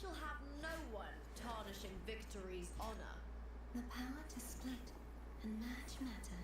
shall have no one tarnishing victory's honor. The power to split and merge matter.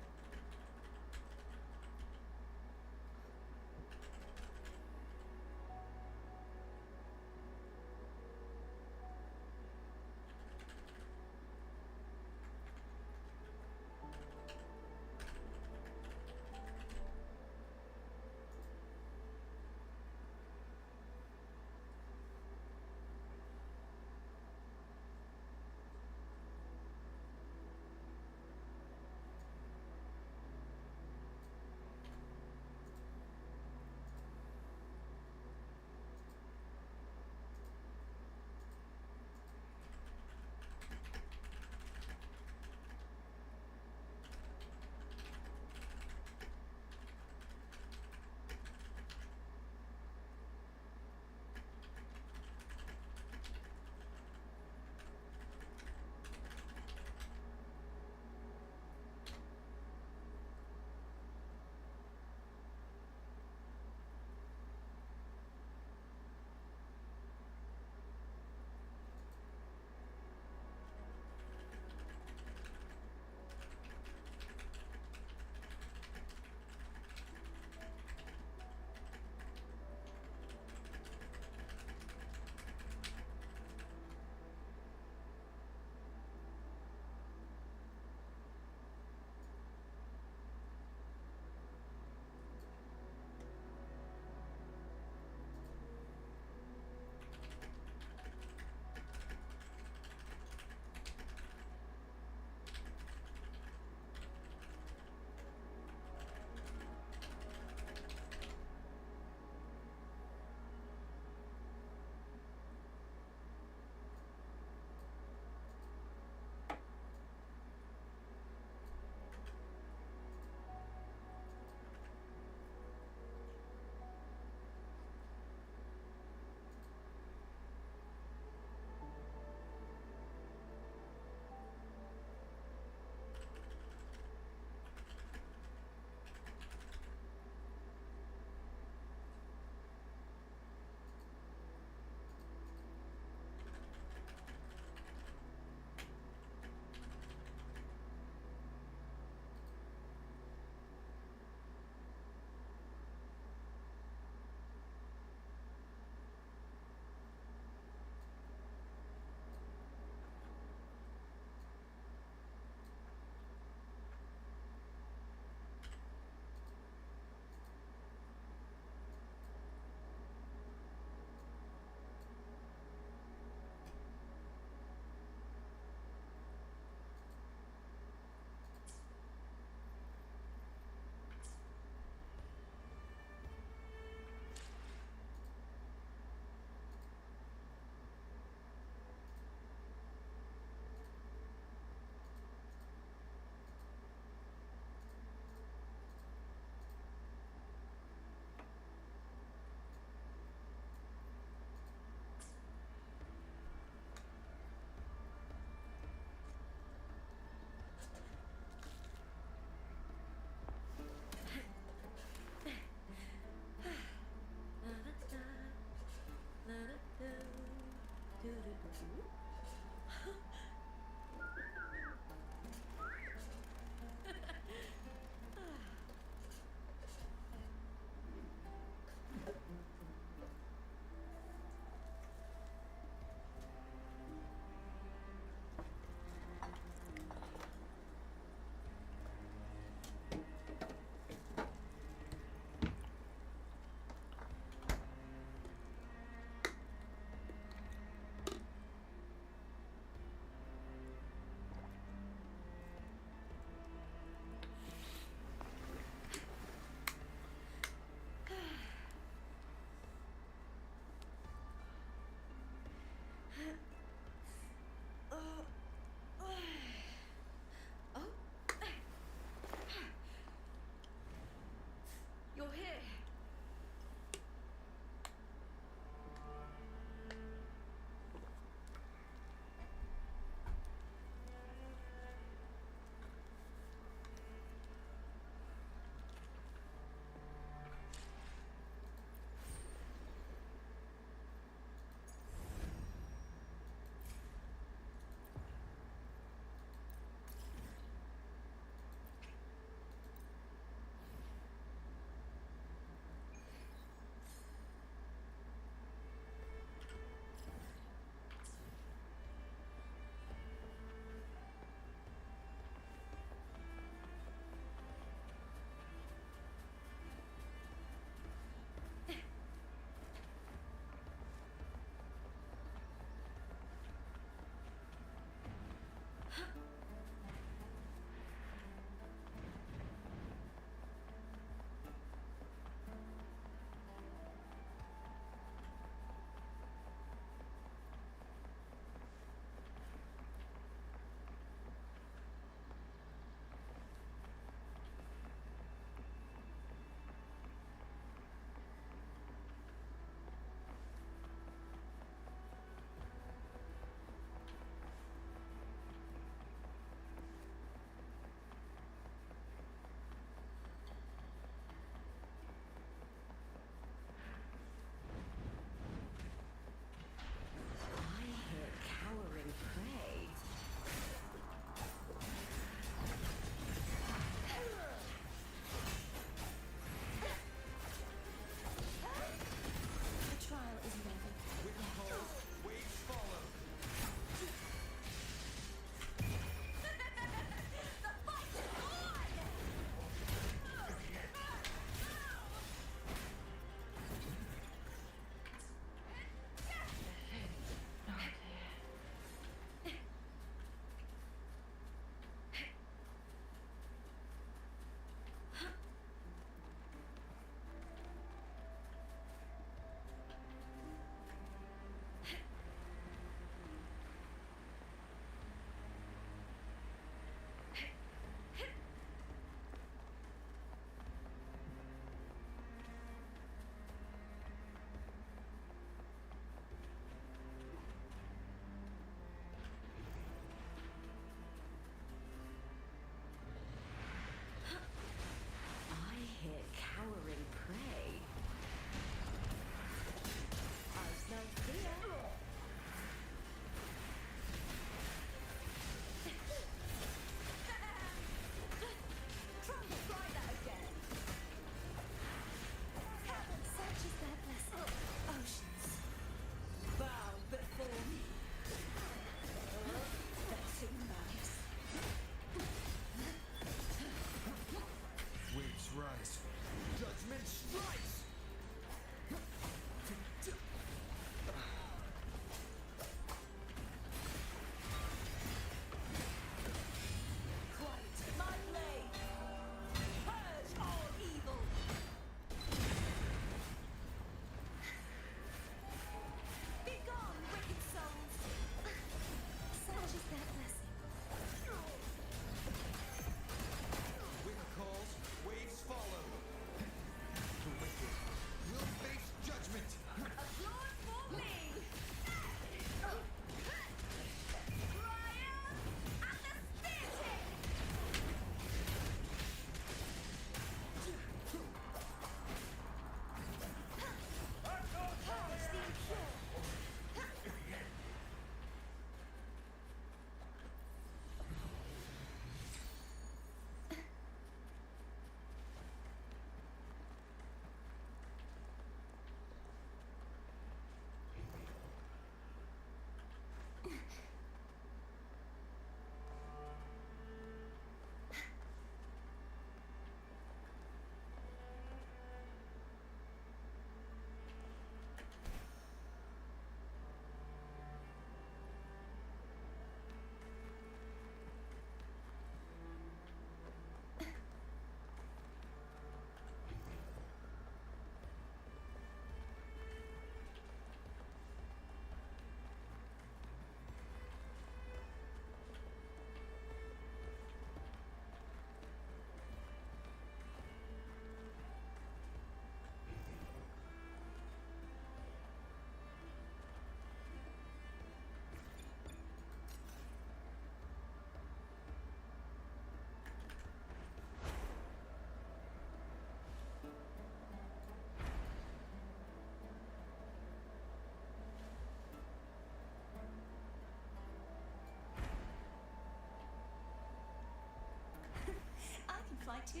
too.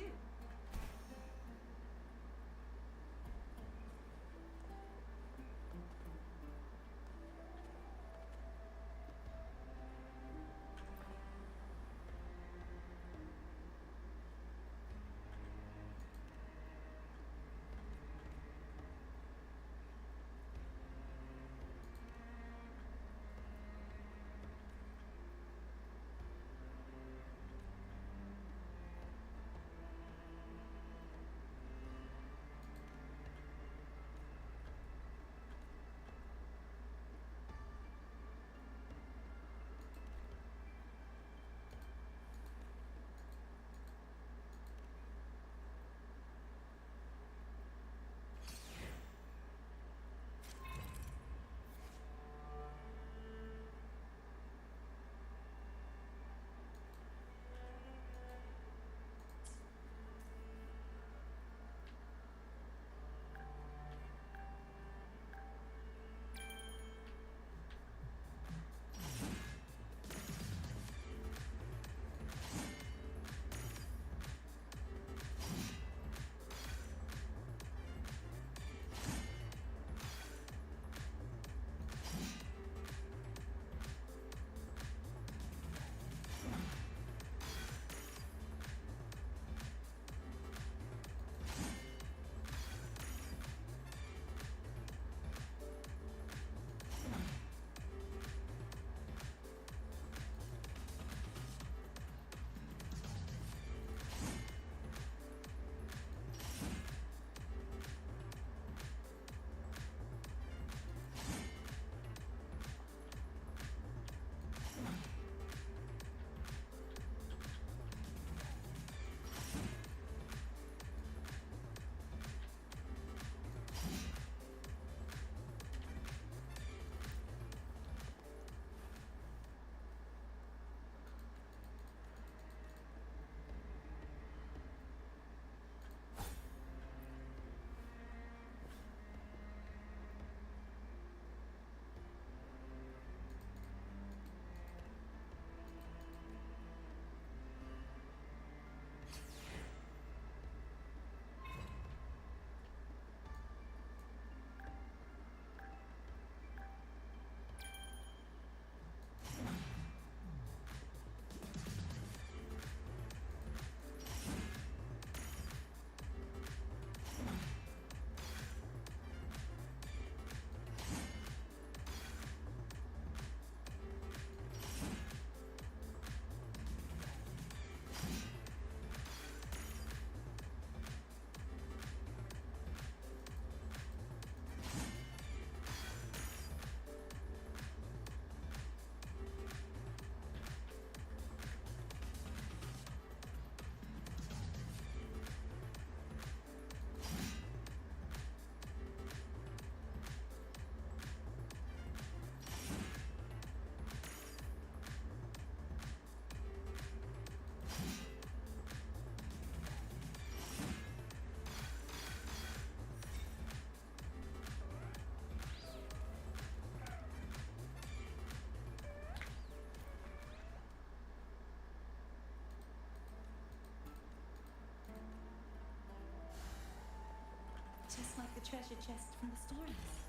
Just like the treasure chest from the stories.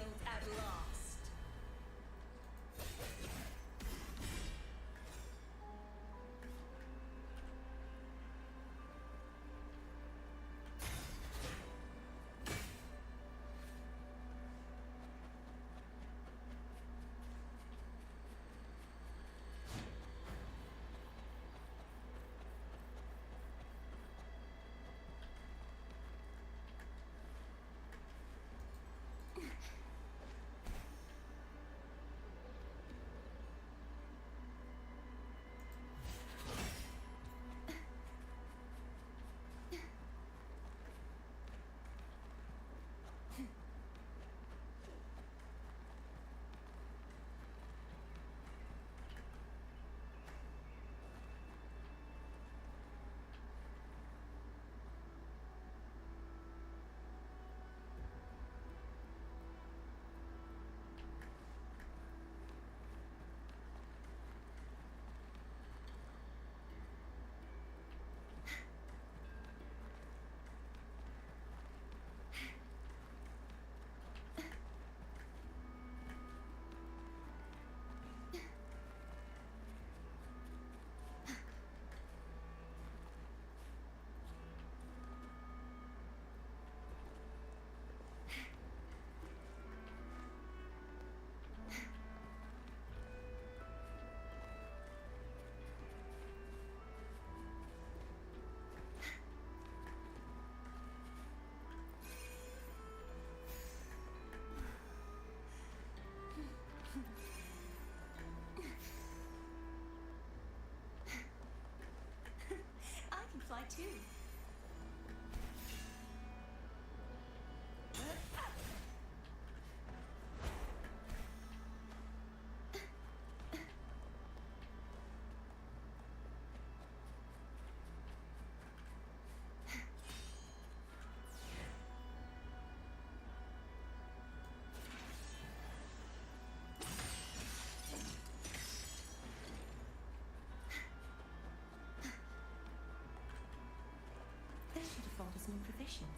Failed at last. I can fly too. They should have found us new provisions.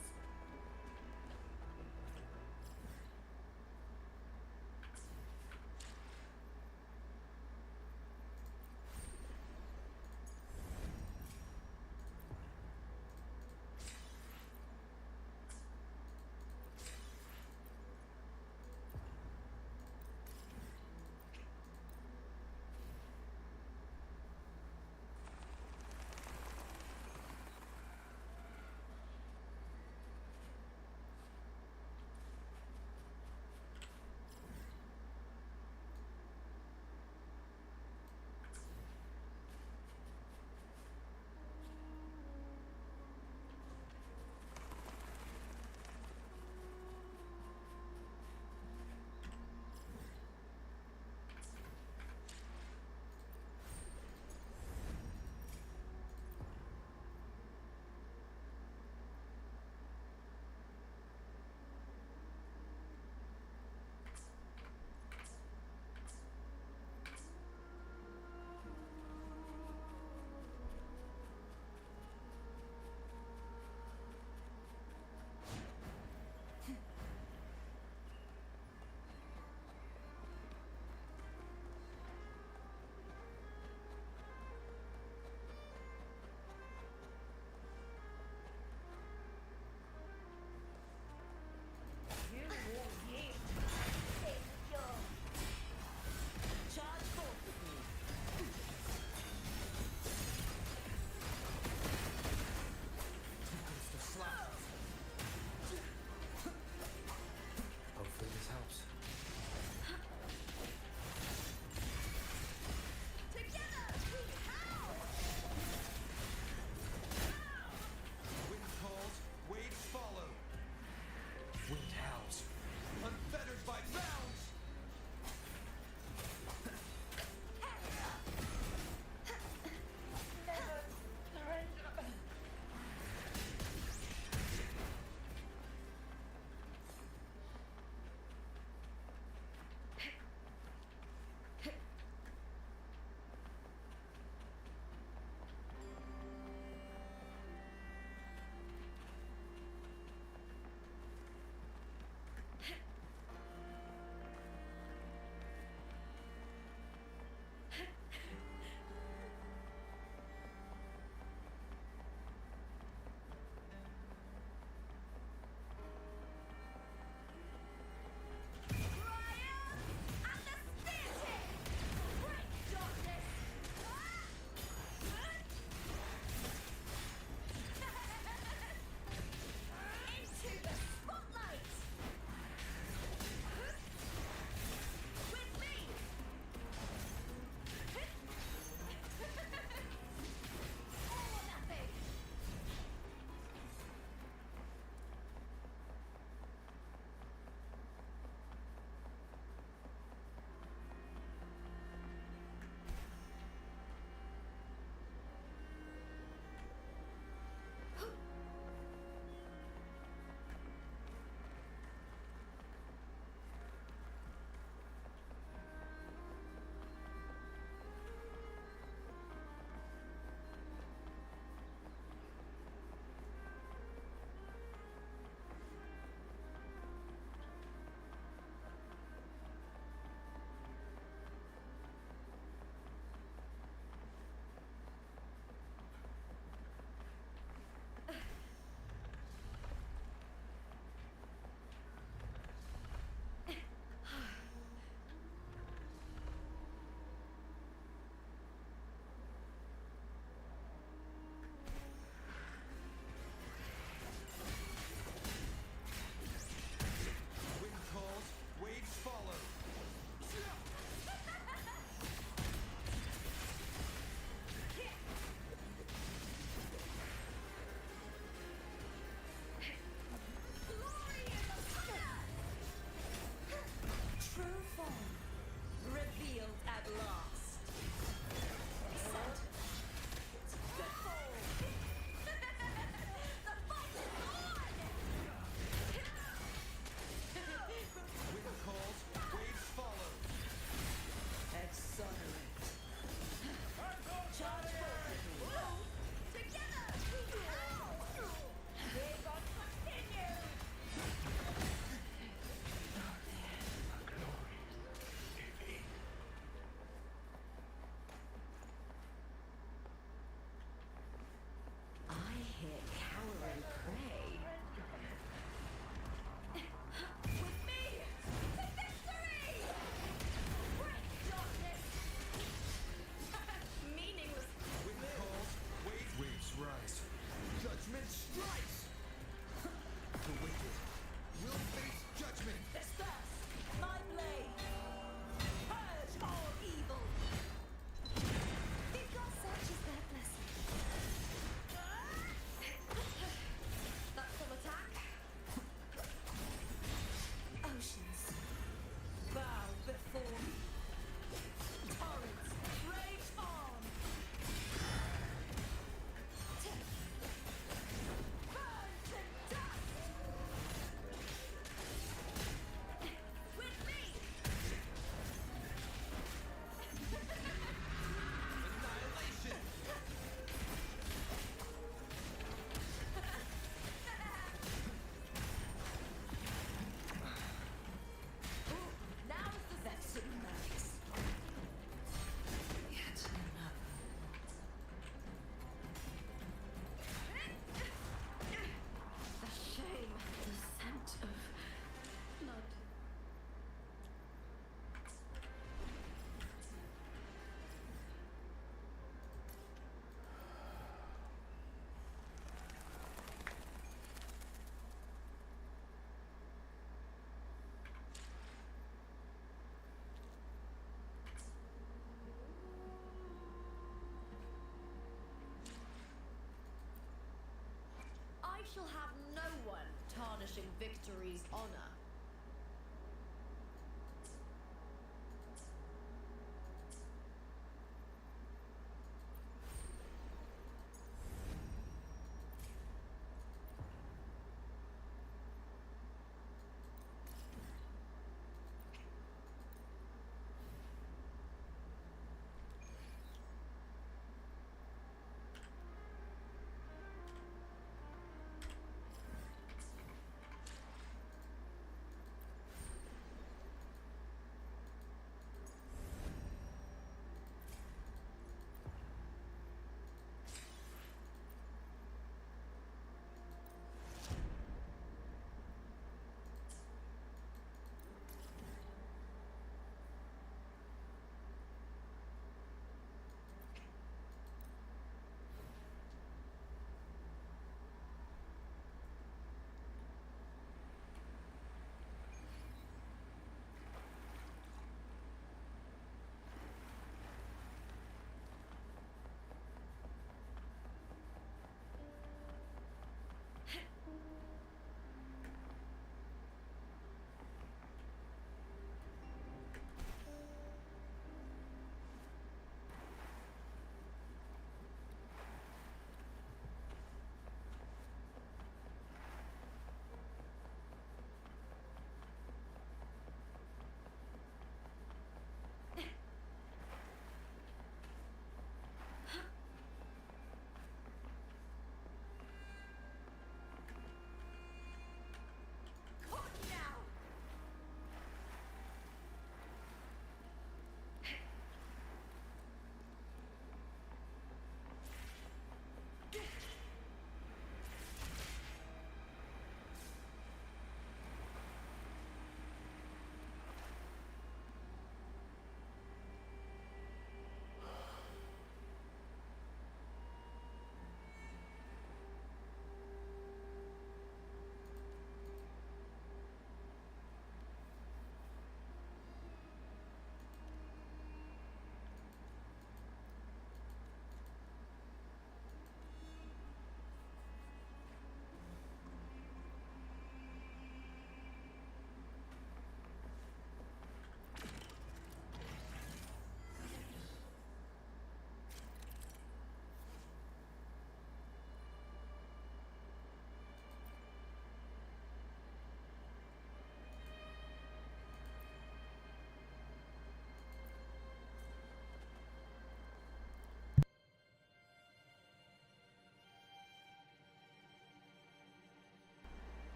shall have no one tarnishing victory's honor.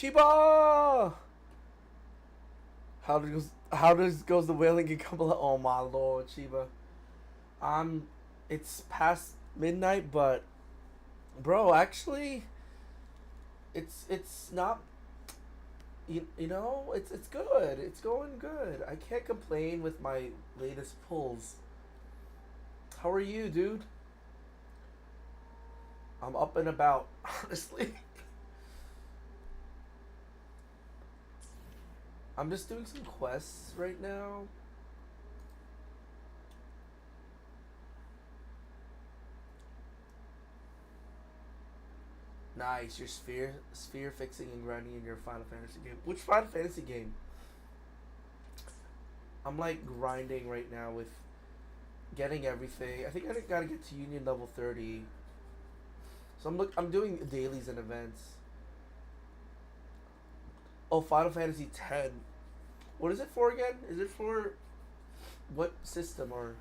Chiba! How does goes the wailing in Kabbalah? Oh my lord, Chiba. It's past midnight, but bro, actually, it's not. You know, it's good. It's going good. I can't complain with my latest pulls. How are you, dude? I'm up and about, honestly. I'm just doing some quests right now. Nice, your sphere fixing and grinding in your Final Fantasy game. Which Final Fantasy game? I'm like grinding right now with getting everything. I think I gotta get to Union level 30. So I'm doing dailies and events. Oh, Final Fantasy 10. What is it for again? Is it for what system or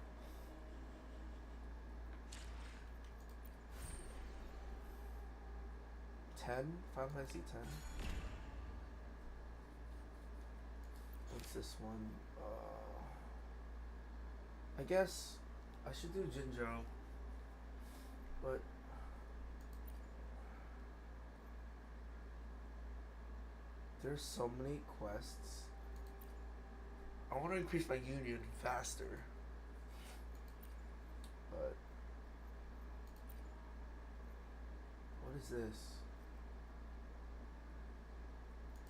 10? Final Fantasy 10. What's this one? I guess I should do Jinjo, but there's so many quests. I want to increase my union faster, but what is this?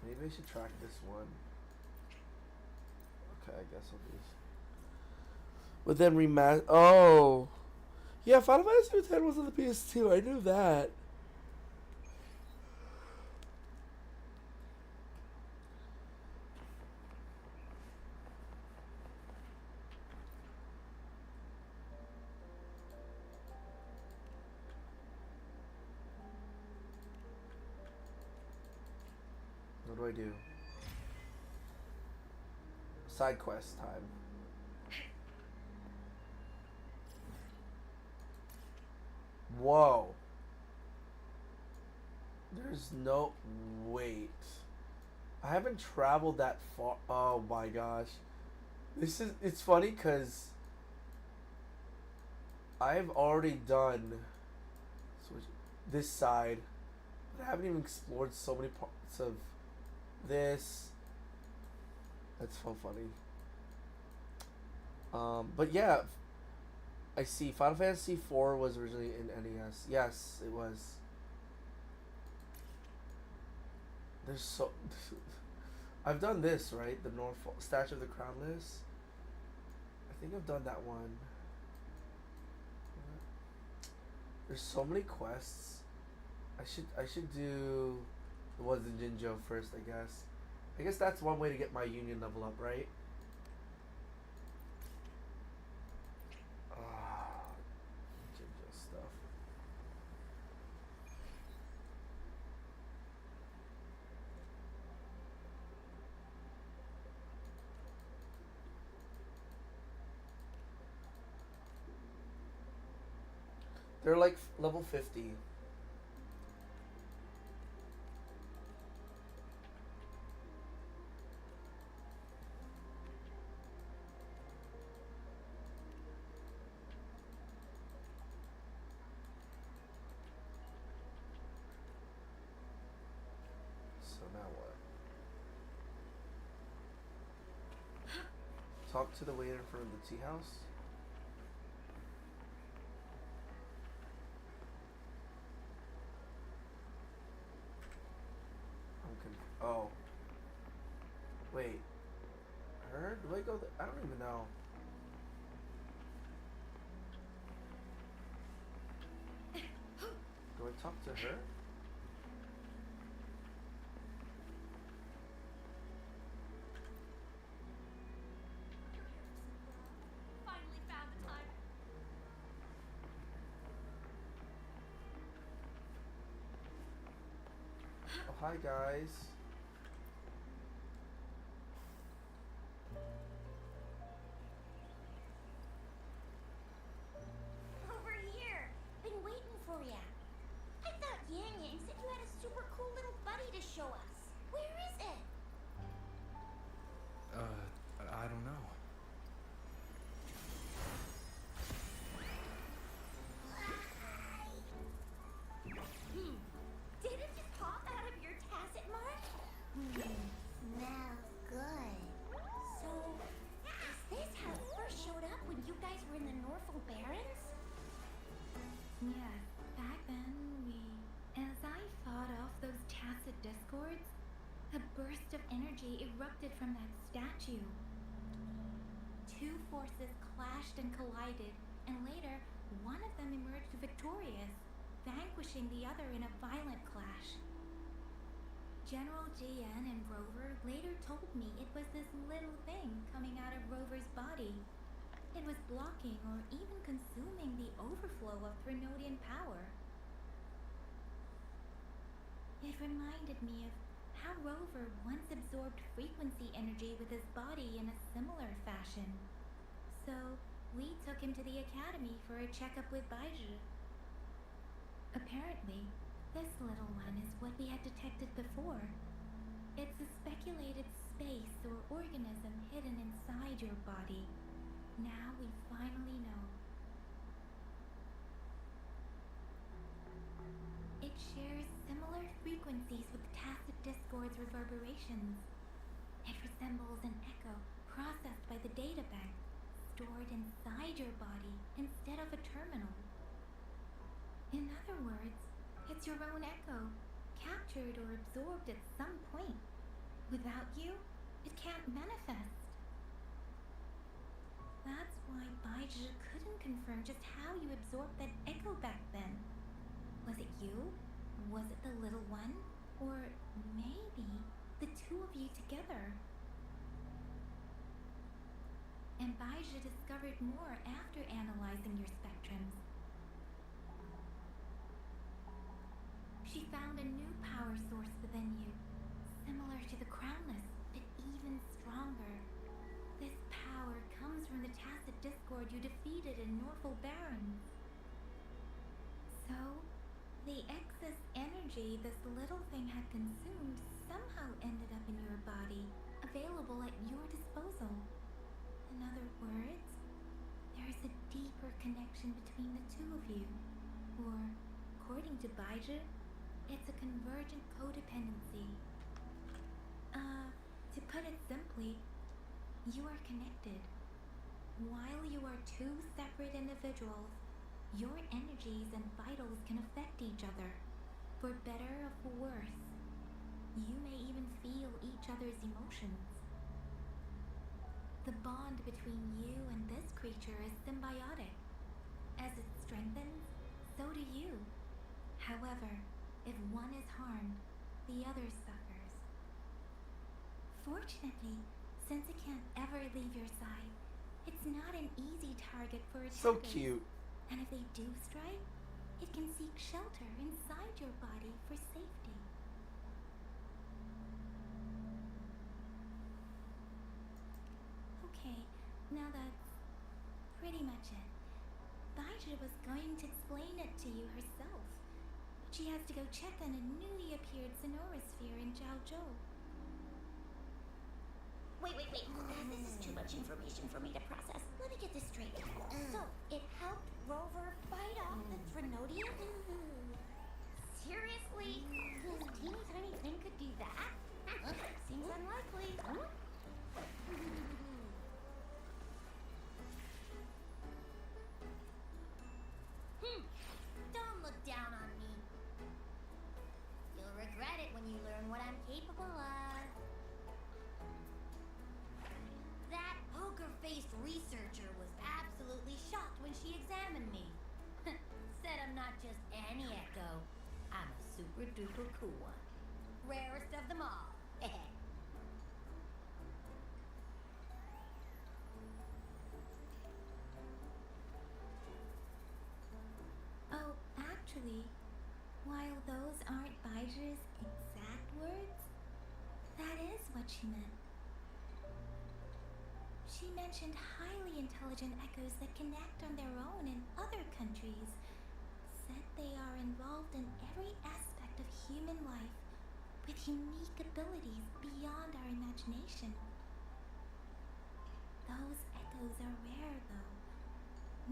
Maybe I should track this one. Okay, I guess I'll do this. But then Oh, yeah, Final Fantasy 10 was on the PS2. I knew that. What do I do? Side quest time. Whoa. There's no... Wait. I haven't traveled that far. Oh my gosh. It's funny because I've already done this side, but I haven't even explored so many parts of this. That's so funny. But yeah, I see. Final Fantasy 4 was originally in NES. Yes, it was. There's so... I've done this, right? The Norfolk Statue of the Crownless. I think I've done that one. There's so many quests. I should do the ones in Jinjo first, I guess. I guess that's one way to get my union level up, right? Jinjo stuff. They're like level 50. So now what? Talk to the waiter in front of the tea house. Oh. Wait. Her? Do I go there? I don't even know. Do I talk to her? Finally found the time. Oh, hi guys. Over here. Been waiting for ya. I thought Yang Yang said you had a super cool little buddy to show us. from that statue. Two forces clashed and collided, and later, one of them emerged victorious, vanquishing the other in a violent clash. General JN and Rover later told me it was this little thing coming out of Rover's body. It was blocking or even consuming the overflow of Threnodian power. It reminded me of how Rover once absorbed frequency energy with his body in a similar fashion. So, we took him to the academy for a checkup with Baiju. Apparently, this little one is what we had detected before. It's a speculated space or organism hidden inside your body. Now we finally know. It shares similar frequencies with tacit discord's reverberations. It resembles an echo processed by the data bank, stored inside your body instead of a terminal. In other words, it's your own echo, captured or absorbed at some point. Without you, it can't manifest. That's why Baiju couldn't confirm just how you absorbed that echo back then. Was it you? Was it the little one? Or maybe the two of you together? And Baiju discovered more after analyzing your spectrums. She found a new power source within you, similar to the Crownless, but even stronger. This power comes from the tacit discord you defeated in Norfolk Barrens. So, the excess energy this little thing had consumed somehow ended up in your body, available at your disposal. In other words, there is a deeper connection between the two of you. Or, according to Baiju, it's a convergent codependency. To put it simply, you are connected. While you are two separate individuals, your energies and vitals can affect each other, for better or for worse. You may even feel each other's emotions. The bond between you and this creature is symbiotic. As it strengthens, so do you. However, if one is harmed, the other suffers. Fortunately, since it can't ever leave your side, it's not an easy target for attackers. So cute. And if they do strike, it can seek shelter inside your body for safety. Okay, now that's pretty much it. Baiju was going to explain it to you herself, but she has to go check on a newly appeared Sonorosphere in Jiaozhou. Wait. This is too much information for me to process. Let me get this straight. So, it helped Rover fight off the Threnodian? Seriously? This teeny tiny thing could do that? Seems unlikely. Don't look down on me. You'll regret it when you learn what I'm capable of. That poker-faced researcher was absolutely shocked when she examined me. Said I'm not just any echo. I'm a super-duper cool one. Rarest of them all. Oh, actually, while those aren't Baiju's exact words, that is what she meant. She mentioned highly intelligent echoes that connect on their own in other countries. Said they are involved in every aspect of human life with unique abilities beyond our imagination. Those echoes are rare, though.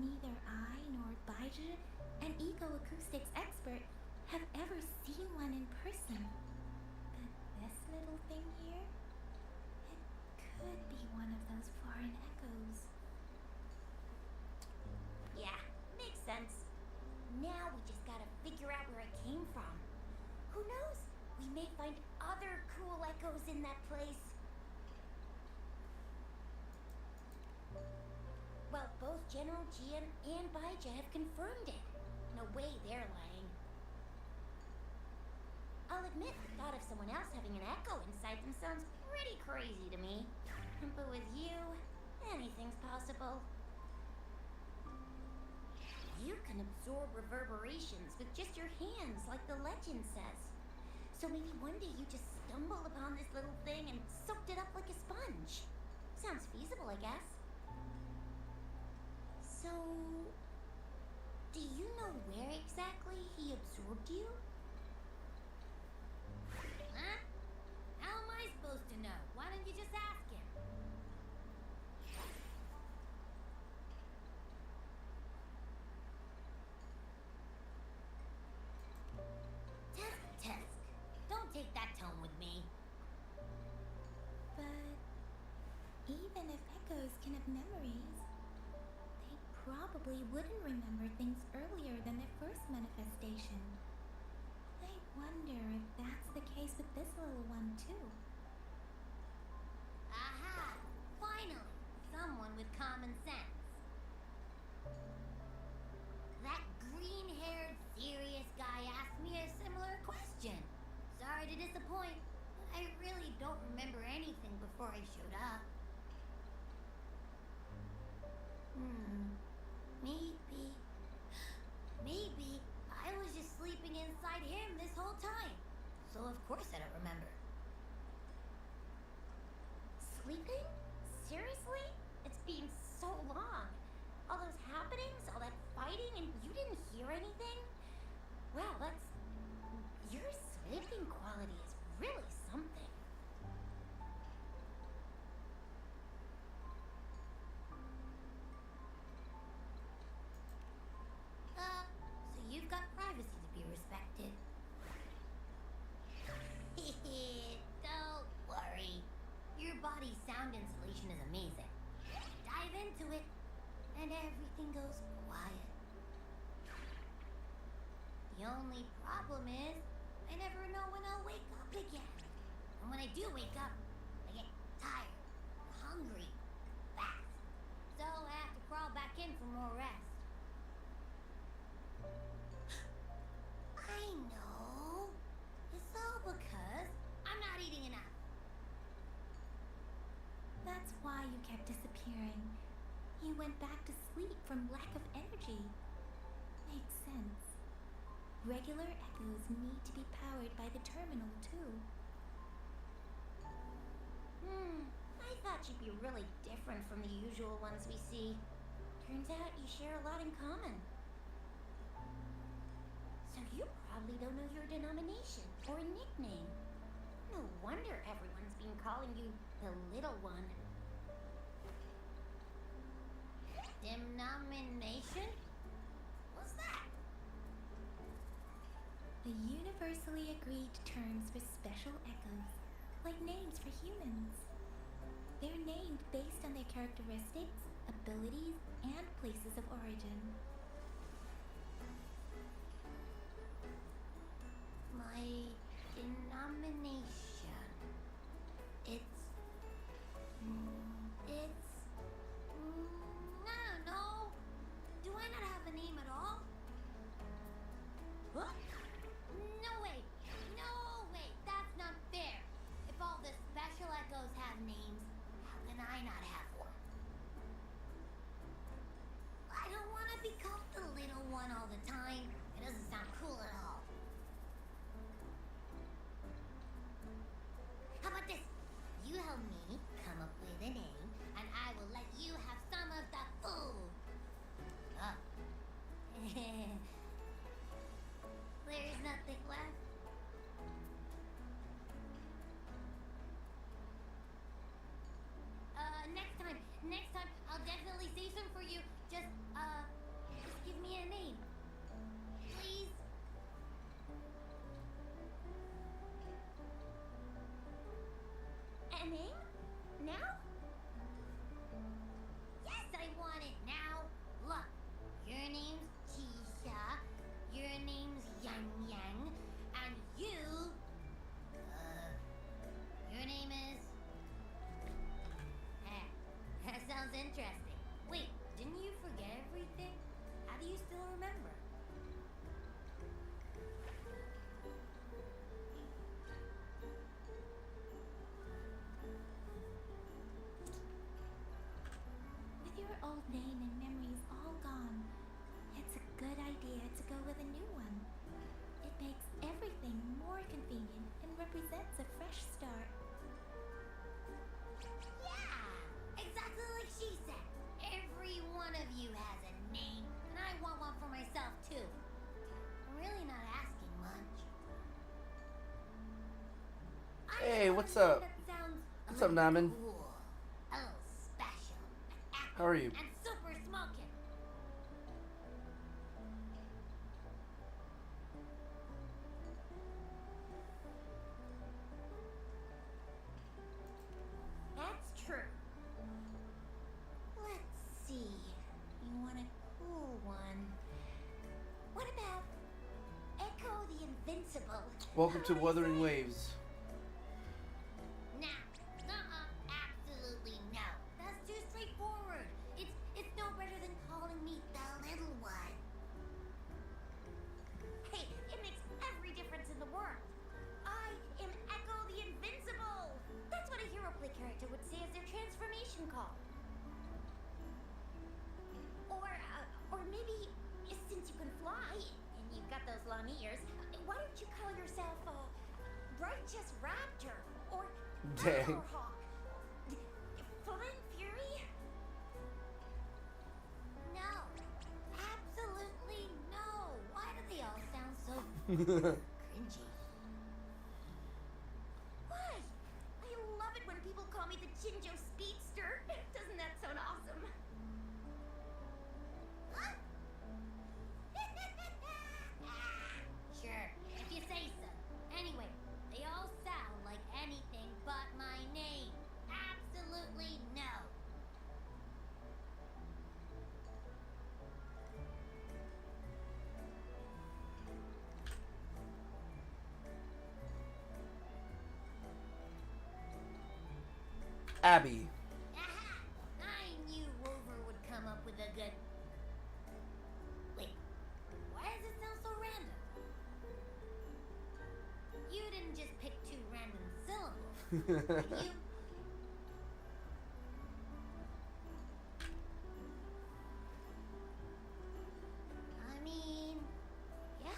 Neither I nor Baiju, an eco-acoustics expert, have ever seen one in person. But this little thing here, could be one of those foreign echoes. Yeah, makes sense. Now we just gotta figure out where it came from. Who knows? We may find other cool echoes in that place. General Gian and Baija have confirmed it. No way they're lying. I'll admit the thought of someone else having an echo inside them sounds pretty crazy to me. But with you, anything's possible. You can absorb reverberations with just your hands, like the legend says. So maybe one day you just stumbled upon this little thing and soaked it up like a sponge. Sounds feasible, I guess. So, do you know where exactly he absorbed you? Huh? How am I supposed to know? Why don't you just ask him? Tisk. Don't take that tone with me. But even if echoes can have memories, they probably wouldn't remember things earlier than their first manifestation. I wonder if that's the case with this little one too. Aha! Finally! Someone with common sense. That green-haired, serious guy asked me a similar question. Sorry to disappoint, but I really don't remember anything before I showed up. Maybe I was just sleeping inside him this whole time. So of course I don't remember. Sleeping? Seriously? It's been so long. All those happenings, all that fighting, and you didn't hear anything? Wow, that's... Your sleeping quality is really something. So you've got privacy to be respected. Don't worry. Your body's sound insulation is amazing. Dive into it, and everything goes quiet. The only problem is, I never know when I'll wake up again. And when I do wake up, I get tired, hungry, fast. So I have to crawl back in for more rest. I know. It's all because I'm not eating enough. That's why you kept disappearing. You went back to sleep from lack of energy. Makes sense. Regular echoes need to be powered by the terminal, too. I thought you'd be really different from the usual ones we see. Turns out you share a lot in common. So you probably don't know your denomination or nickname. No wonder everyone's been calling you the little one. Denomination? What's that? The universally agreed terms for special echoes, like names for humans. They're named based on their characteristics, abilities, and places of origin. My denomination. I don't know. Do I not have a name at all? What? No way. That's not fair. If all the special echoes have names, how can I not have one? I don't want to become something more convenient and represents a fresh start. Yeah, exactly like she said. Every one of you has a name, and I want one for myself too. I'm really not asking much. I just Hey, want what's a name up? that sounds a What's up, little Naman? cool, a little special, How are you? and super smoking. That's true. Let's see. You want a cool one? What about Echo the Invincible? Welcome to What do you Wuthering say? Waves. No. Nuh-uh. Absolutely no. That's too straightforward. It's no better than calling me the little one. Hey, it makes every difference in the world. I am Echo the Invincible. That's what a hero play character would say as their transformation call. Or maybe since you can fly and you've got those long ears, why don't you call yourself Righteous Raptor or Dang. Hawk? Flint Fury? No. Absolutely no. Why do they all sound so cringy? Why? I love it when people call me the Jinjo Speedster. Doesn't that sound awesome? Huh? Sure, if you say so. Anyway, they all sound like anything but my name. Absolutely no. Abby. Aha! I knew Rover would come up with a good. Wait, why does it sound so random? You didn't just pick two random syllables, did you? I mean, yeah,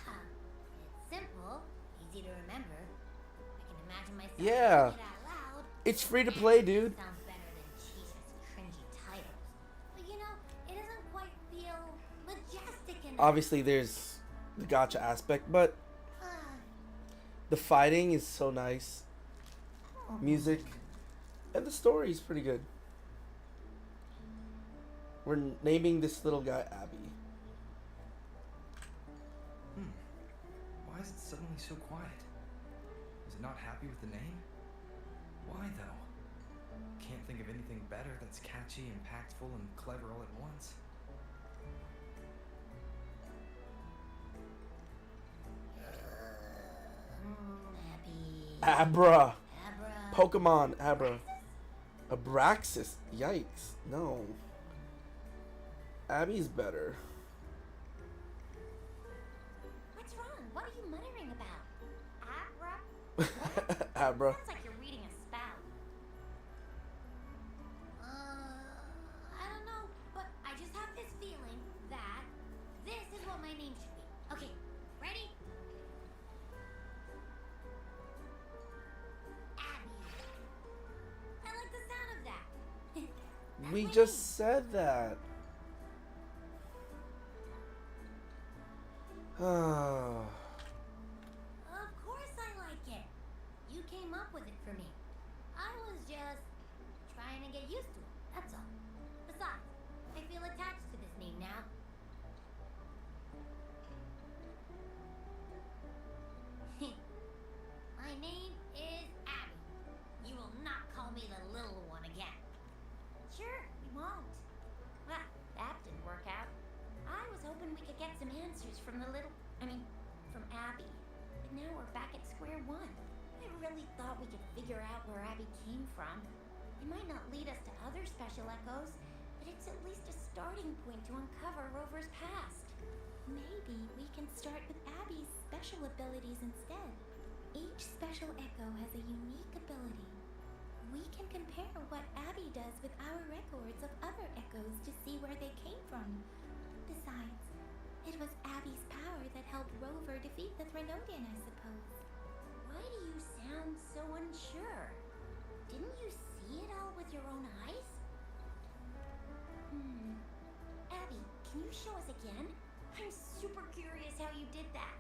it's simple, easy to remember. I can imagine myself Yeah. saying it out loud. It's free to play, dude. Sounds better than Jesus cringy titles. But you know, it doesn't quite feel majestic enough. Obviously, there's the gotcha aspect, but the fighting is so nice. Music and the story is pretty good. We're naming this little guy Abby. Why is it suddenly so quiet? Is it not happy with the name? Why though? Can't think of anything better that's catchy, impactful, and clever all at once. Happy. Abra. Abra. Pokemon Abra. Abraxas. Yikes. No. Abby's better. What's wrong? What are you muttering about? Abra? Abra. Sounds like you're reading a spout. I don't know, but I just have this feeling that this is what my name should be. Okay, ready? Abby. I like the sound of that. That's We my just name. said that. Ah. Of course I like it. You came up with it for me. I was just trying to get used to it, that's all. Besides, I feel attached to this name now. My name is Abby. You will not call me the little one again. Sure, we won't. Well, that didn't work out. I was hoping we could get some answers from from Abby. But now we're back at square one. I really thought we could figure out where Abby came from. It might not lead us to other special echoes, but it's at least a starting point to uncover Rover's past. Maybe we can start with Abby's special abilities instead. Each special echo has a unique ability. We can compare what Abby does with our records of other echoes to see where they came from. Besides, it was Abby's power that that helped Rover defeat the Threnodian, I suppose. Why do you sound so unsure? Didn't you see it all with your own eyes? Abby, can you show us again? I'm super curious how you did that.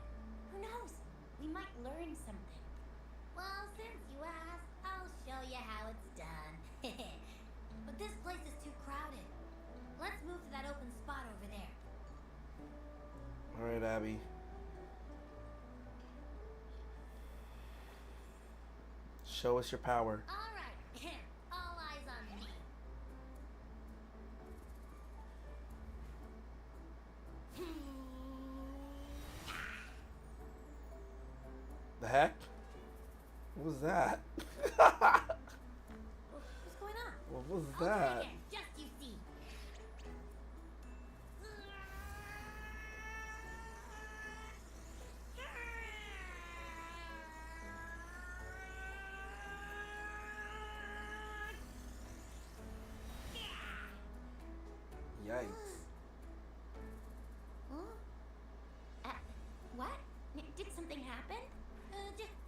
Who knows? We might learn something. Well, since you asked, I'll show you how it's done. But this place is too crowded. Let's move to that open spot over there. All right, Abby. Show us your power. All right, all eyes on me. The heck? What was that? What's going on? What was I'll try that? again, just you see. Yikes. Huh? What? Did something happen?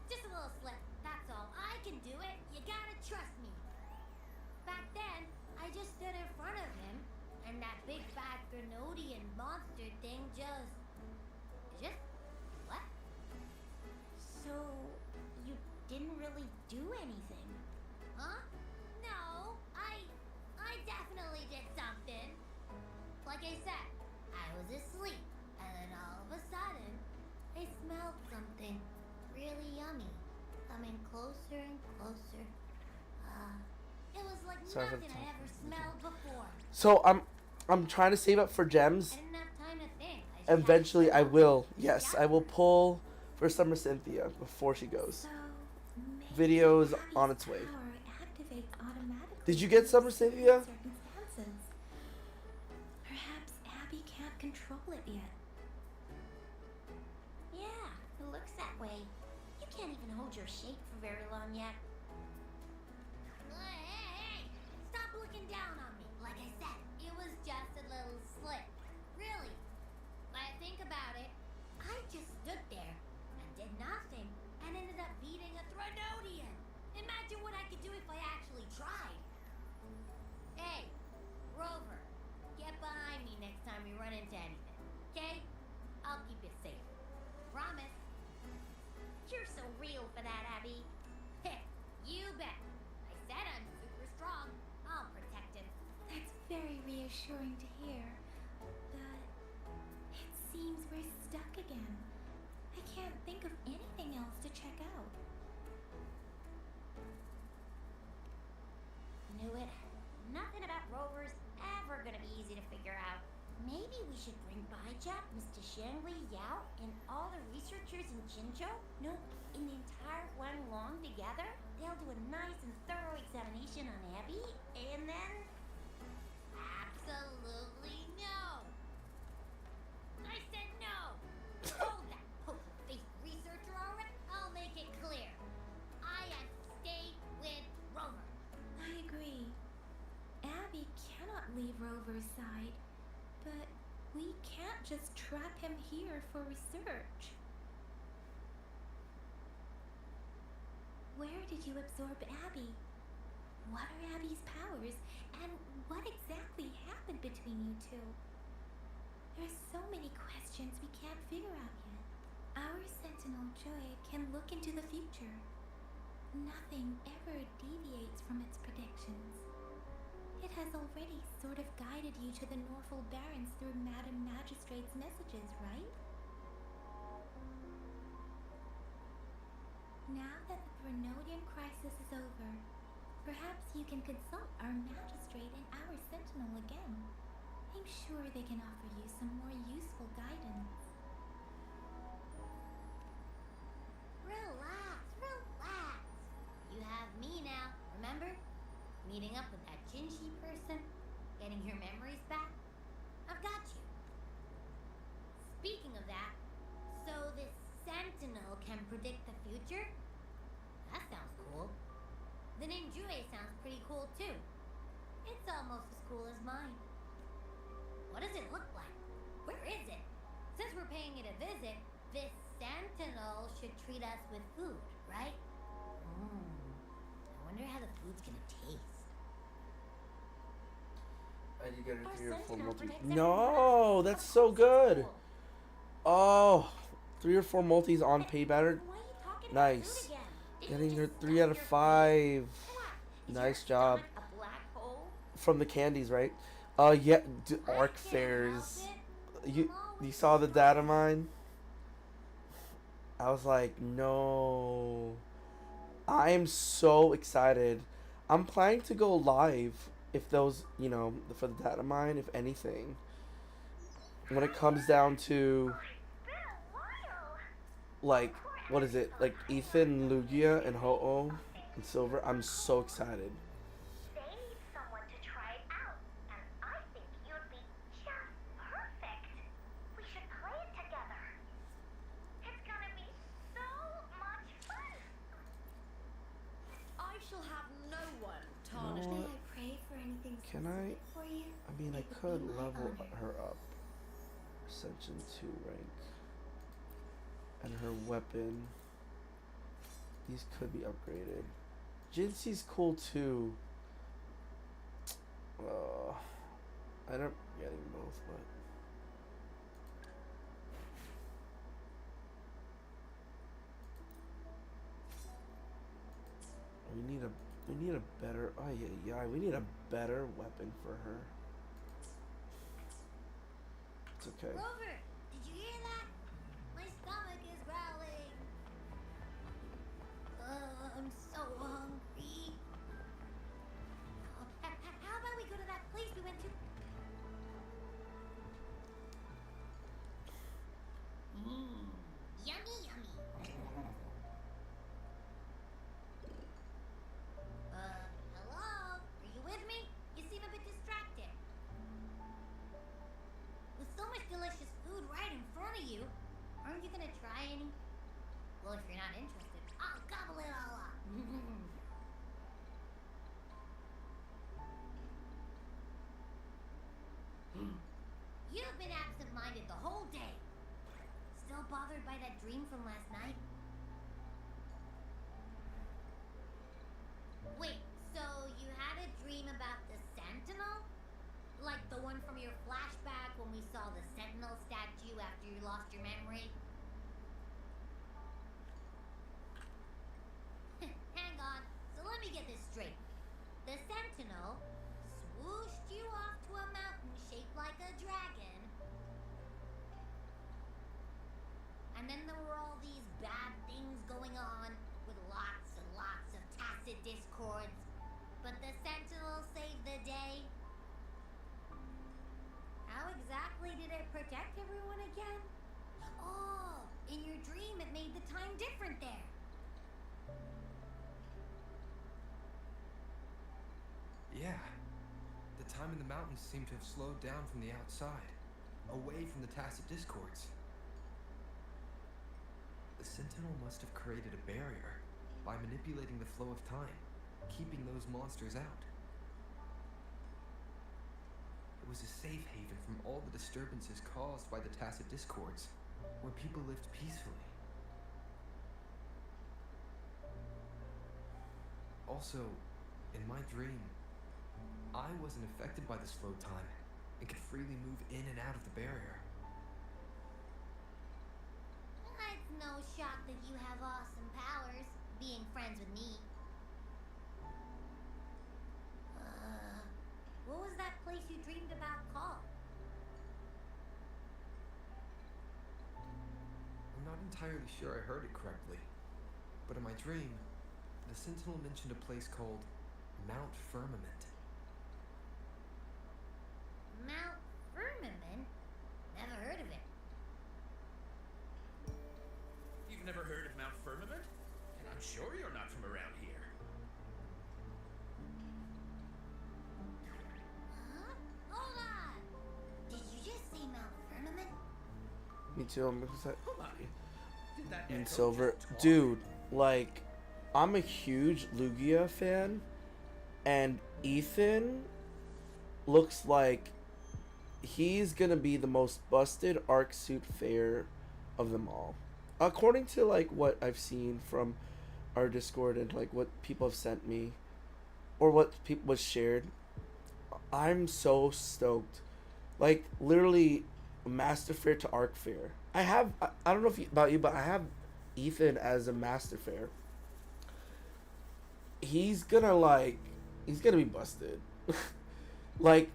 Just a little slip, that's all. I can do it. You gotta trust me. Back then, I just stood in front of him, and that big fat Grenodian monster thing just... What? So, you didn't really do anything? Huh? No, I definitely did something. Like I said, I was asleep, and then all of a sudden, I smelled something really yummy, coming closer and closer. It was like Sorry for the nothing I talk. ever smelled before. So I'm trying to save up for gems. I didn't have time to think. I just had to Eventually, I smell. will. Yes, Yeah. I will pull for Summer Cynthia before she goes. So, maybe Video's Abby's on its way. power activates automatically Did you get Summer in Cynthia? circumstances. Perhaps Abby can't control it yet. Yeah, it looks that way. You can't even hold your shape for very long yet. Hey! Stop looking down on me. Like I said, it was just a little slip. Really. When I think about it, I just stood there and did nothing and ended up beating a Threnodian. Imagine what I could do if I actually tried. Hey, Rover, get behind me next time we run into anything, okay? I'll keep it safe. Promise. You're so real for that, Abby. Heh, you bet. I said I'm super strong. I'll protect him. That's very reassuring to hear. But it seems we're stuck again. I can't think of anything else to check out. Knew it. Nothing about Rovers ever gonna be easy to figure out. Maybe we should bring Baijap, Mr. Shangli, Yao, and all the researchers in Jinzhou? No, in the entire Huanglong together? They'll do a nice and thorough examination on Abby, and then... Absolutely no! I said no! Hold that poker-faced researcher already. I'll make it clear. I have to stay with Rover. I agree. Abby cannot leave Rover's side, but we can't just trap him here for research. Where did you absorb Abby? What are Abby's powers, and what exactly happened between you two? There are so many questions we can't figure out yet. Our Sentinel Joy can look into the future. Nothing ever deviates from its predictions. It has already sort of guided you to the Norfolk Barrens through Madam Magistrate's messages, right? Now that the Threnodian crisis is over, perhaps you can consult our Magistrate and our Sentinel again. I'm sure they can offer you some more useful guidance. Relax, relax. You have me now, remember? Meeting up with that Jinshi person, getting your memories back. I've got you. Speaking of that, so this Sentinel can predict the future? That sounds cool. The name Jue sounds pretty cool too. It's almost as cool as mine. What does it look like? Where is it? Since we're paying it a visit, This sentinel should treat us with food, right? I wonder how the food's gonna taste. And you get her Our 3 or 4 sentinel multi. predicts every No, word. that's Of so course it's good. cool. Oh, 3 or 4 multis on Hey, pay batter. why are you talking about Nice. food again? Didn't Getting you her just 3 stuff out of your 5. face? What? Is Nice your job. stomach a black hole? From the candies, right? Yeah, arc I can't fairs. help it. You I'm always saw the data distracted. mine? I was like, no. I am so excited. I'm planning to go live if those, for the data mine, if anything. When it comes down to, like, what is it? Like, Ethan, Lugia, and Ho-Oh, and Silver. I'm so excited. They need someone to try it out, and I think you'd be just perfect. We should play it together. It's gonna be so much fun. I shall have no one know tarnish. May what? I pray for anything Can I? specific for you? I mean, I It would could be my level honor. her up. Ascension 2 rank. And her weapon. These could be upgraded. Jinxie's cool too. I don't getting both, but we need a better. Oh yeah, we need a better weapon for her. It's okay. Rover, did you hear that? My stomach is growling. I'm so hungry. How about we go to that place we went to? Yummy, yummy. Hello? Are you with me? You seem a bit distracted. With so much delicious food right in front of you, aren't you gonna try any? Well, if you're not interested, I'll gobble it all up. You've been absent-minded the whole day. Still bothered by that dream from last night? Wait, so you had a dream about the Sentinel? Like the one from your flashback when we saw the Sentinel statue after you lost your memory? Hang on, so let me get this straight. The Sentinel swooshed you off to a mountain shaped like a dragon. And then there were all these bad things going on with lots and lots of tacit discords. But the Sentinel saved the day. How exactly did it protect everyone again? Oh, in your dream it made the time different there. Yeah. The time in the mountains seemed to have slowed down from the outside, away from the tacit discords. The Sentinel must have created a barrier by manipulating the flow of time, keeping those monsters out. It was a safe haven from all the disturbances caused by the tacit discords, where people lived peacefully. Also, in my dream, I wasn't affected by the slow time and could freely move in and out of the barrier. It's no shock that you have awesome powers, being friends with me. What was that place you dreamed about called? I'm not entirely sure I heard it correctly, but in my dream, the Sentinel mentioned a place called Mount Firmament. Mount Firmament? Never heard of it. You've never heard of Mount Firmament? And I'm sure you're not from around here. Huh? Hold on! Did you just say Mount Firmament? Me too. I'm excited. Oh my. Did that And echo Silver, just talk? dude. Like, I'm a huge Lugia fan, and Ethan looks like he's gonna be the most busted arc suit fair of them all. According to like what I've seen from our Discord and like what people have sent me or what people was shared, I'm so stoked. Like literally Master Fair to Arc Fair. I don't know if about you, but I have Ethan as a Master Fair. He's gonna like he's gonna be busted. Like,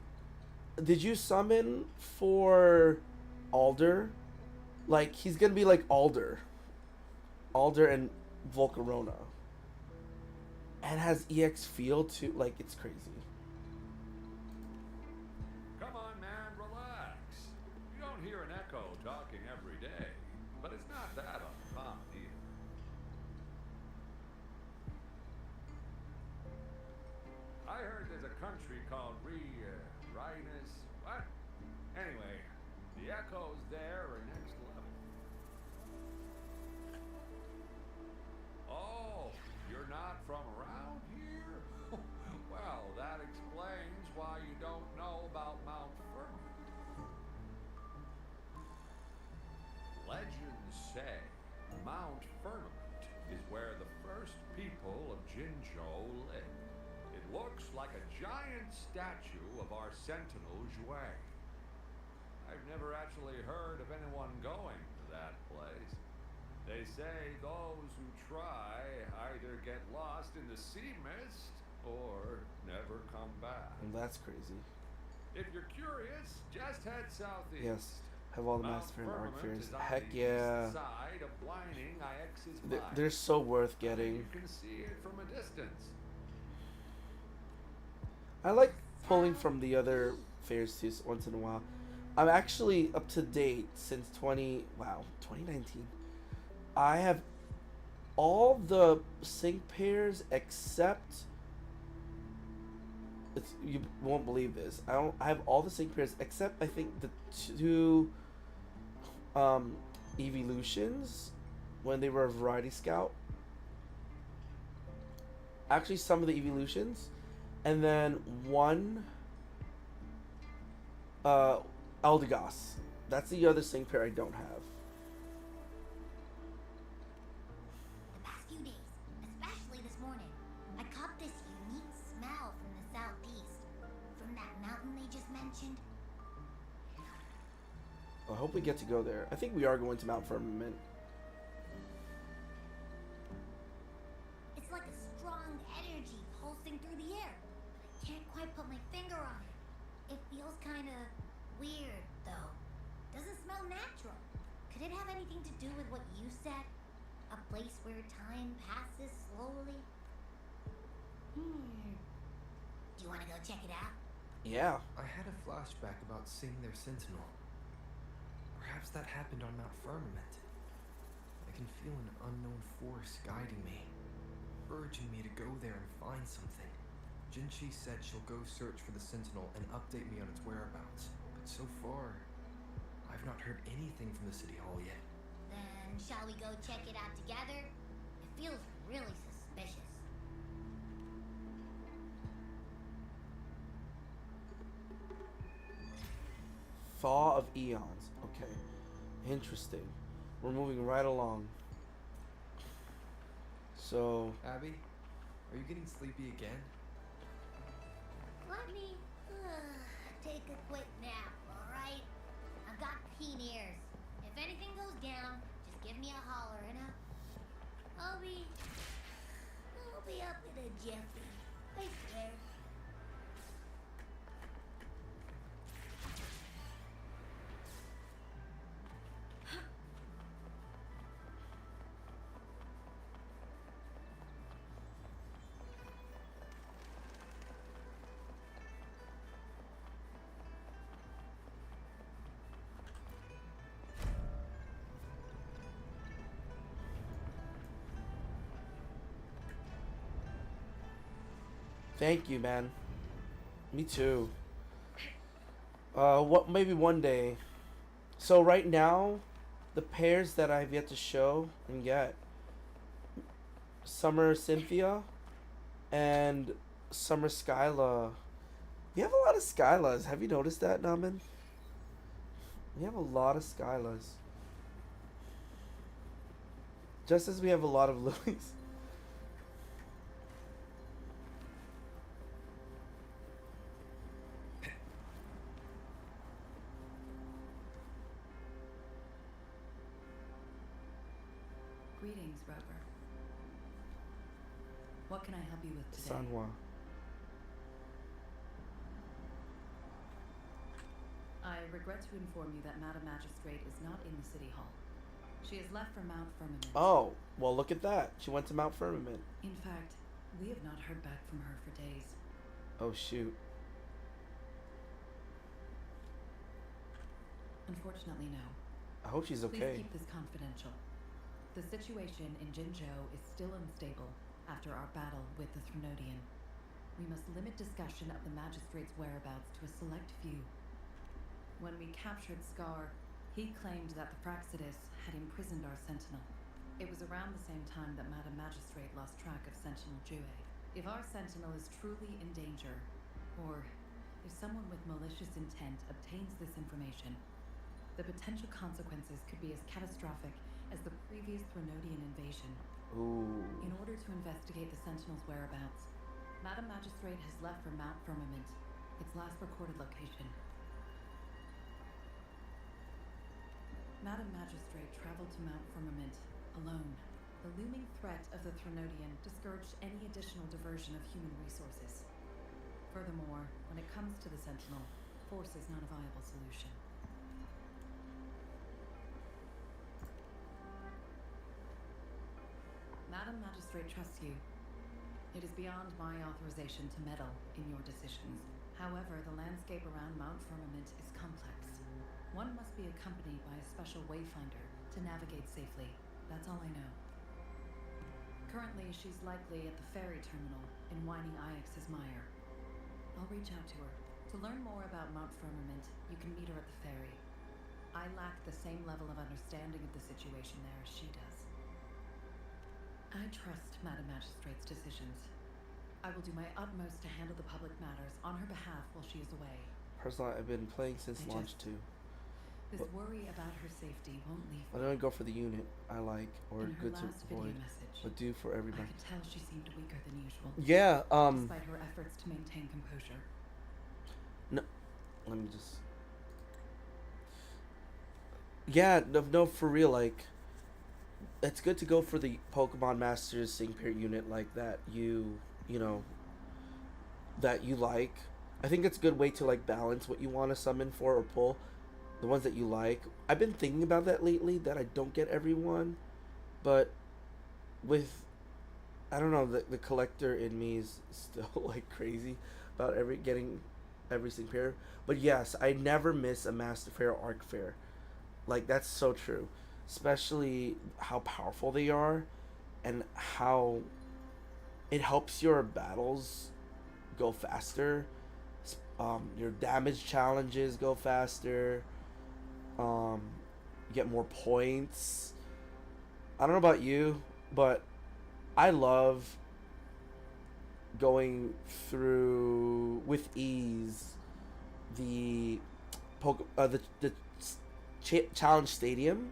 did you summon for Alder? Like he's gonna be like Alder and Volcarona, and has EX field too. Like it's crazy. Come on, man, relax. You don't hear an echo talking every day, but it's not that uncommon either. I heard there's a country called Rhinus. What? Anyway, the echoes there are next level. Oh, you're not from around here? Well, that explains why you don't know about Mount Firmament. Legends say Mount Firmament is where the first people of Jinzhou lived. It looks like a giant statue of our sentinel Zhui. I've never actually heard of anyone going to that place. They say those who try either get lost in the sea mist or never come back. And that's crazy. If you're curious, just head southeast. Yes. Have all the Mount Master Fair and Arc Firmament Fairs. is on Heck the yeah. east side of Whining IX's They're mine. so worth I think getting. You can see it from a distance. I like pulling from the other fairs too once in a while. I'm actually up to date since 2019. I have all the sync pairs except you won't believe this. I have all the sync pairs except I think the two evolutions when they were a variety scout. Actually some of the evolutions. And then one Eldegoss. That's the other sync pair I don't have. The past few days, especially this morning, I caught this unique smell from the southeast. From that mountain they just mentioned. I hope we get to go there. I think we are going to Mount Firmament. It's like a strong energy pulsing through the air. I can't quite put my finger on it. It feels kind of weird, though. Doesn't smell natural. Could it have anything to do with what you said? A place where time passes slowly? Do you want to go check it out? Yeah. I had a flashback about seeing their sentinel. Perhaps that happened on Mount Firmament. I can feel an unknown force guiding me, urging me to go there and find something. Jinchi said she'll go search for the sentinel and update me on its whereabouts. But so far, I've not heard anything from the city hall yet. Then shall we go check it out together? It feels really suspicious. Thaw of Eons. Okay. Interesting. We're moving right along. So, Abby, are you getting sleepy again? Let me take a quick nap, alright? I've got keen ears. If anything goes down, just give me a holler and I'll be up in a jiffy. I swear. thank you, man. Me too. What maybe one day. So right now, the pairs that I've yet to show and get: Summer Cynthia and Summer Skyla. We have a lot of Skylas. Have you noticed that, Naman? We have a lot of Skylas. Just as we have a lot of lilies. Greetings, Rover. What can I help you with today? Sanwa. I regret to inform you that Madam Magistrate is not in the City Hall. She has left for Mount Firmament. Oh, well, look at that. She went to Mount Firmament. In fact, we have not heard back from her for days. Oh, shoot. Unfortunately, no. I hope she's okay. Please keep this confidential. The situation in Jinzhou is still unstable after our battle with the Threnodian. We must limit discussion of the Magistrate's whereabouts to a select few. When we captured Scar, he claimed that the Fraxidus had imprisoned our Sentinel. It was around the same time that Madam Magistrate lost track of Sentinel Jue. If our Sentinel is truly in danger, or if someone with malicious intent obtains this information, the potential consequences could be as catastrophic as the previous Threnodian invasion. Ooh. In order to investigate the Sentinel's whereabouts, Madam Magistrate has left for Mount Firmament, its last recorded location. Madam Magistrate traveled to Mount Firmament alone. The looming threat of the Threnodian discouraged any additional diversion of human resources. Furthermore, when it comes to the Sentinel, force is not a viable solution. Madam Magistrate trusts you. It is beyond my authorization to meddle in your decisions. However, the landscape around Mount Firmament is complex. One must be accompanied by a special wayfinder to navigate safely. That's all I know. Currently, she's likely at the ferry terminal in Whining Ix's Mire. I'll reach out to her. To learn more about Mount Firmament, you can meet her at the ferry. I lack the same level of understanding of the situation there as she does. I trust Madam Magistrate's decisions. I will do my utmost to handle the public matters on her behalf while she is away. Personally, I've been playing since launch 2. This worry about her safety won't leave I don't go for the unit I like or In her good to last video avoid, message, but do for I everybody. could tell she seemed weaker than usual. Yeah, Despite her efforts to maintain composure. no, let me just. Yeah, no, for real, like, it's good to go for the Pokemon Masters Singpair unit like that you know, that you like. I think it's a good way to, like, balance what you want to summon for or pull. The ones that you like. I've been thinking about that lately, that I don't get everyone. But with, I don't know, the collector in me is still, like, crazy about getting every single pair. But yes, I never miss a Master Fair or Arc Fair. Like, that's so true. Especially how powerful they are and how it helps your battles go faster. Your damage challenges go faster. You get more points. I don't know about you, but I love going through with ease the challenge stadium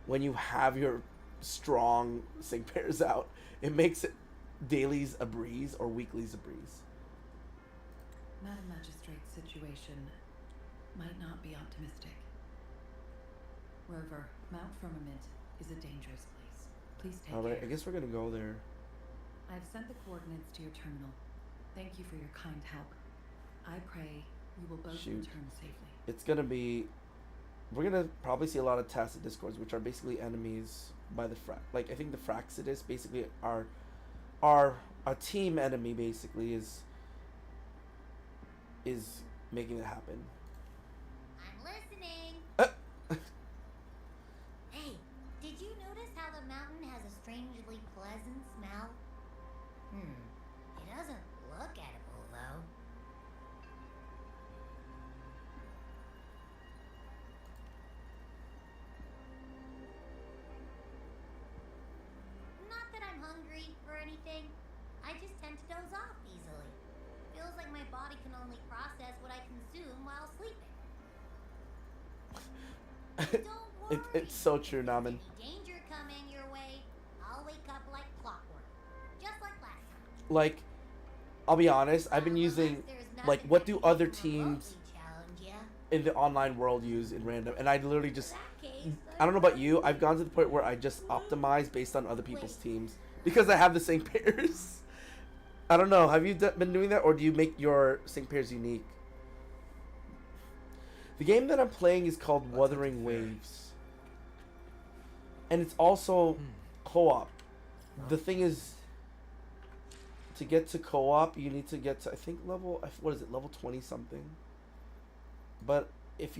when you have your strong sync pairs out. It makes it dailies a breeze or weeklies a breeze. Madam Magistrate's situation might not be optimistic. Rover, Mount Firmament is a dangerous place. Please take Alright, care. I guess we're gonna go there. I've sent the coordinates to your terminal. Thank you for your kind help. I pray you will both Shoot. return safely. It's gonna be, we're gonna probably see a lot of tacit discords, which are basically enemies by the I think the Fraxidus basically are a team enemy basically is making it happen. I'm listening. Hey, did you notice how the mountain has a strangely pleasant smell? It doesn't look edible, though. Not that I'm hungry or anything. I just tend to doze off easily. Feels like my body can only process what I consume while sleeping. Don't worry. It's so true, Namen. Any danger coming your way, like, I'll be honest, I've been using, like, what do other teams in the online world use in random? And I literally just, I don't know about you, I've gone to the point where I just optimize based on other people's teams because I have the same pairs. I don't know, have you been doing that, or do you make your sync pairs unique? The game that I'm playing is called Wuthering Waves. And it's also co-op. The thing is, to get to co-op, you need to get to, I think, level 20 something. But if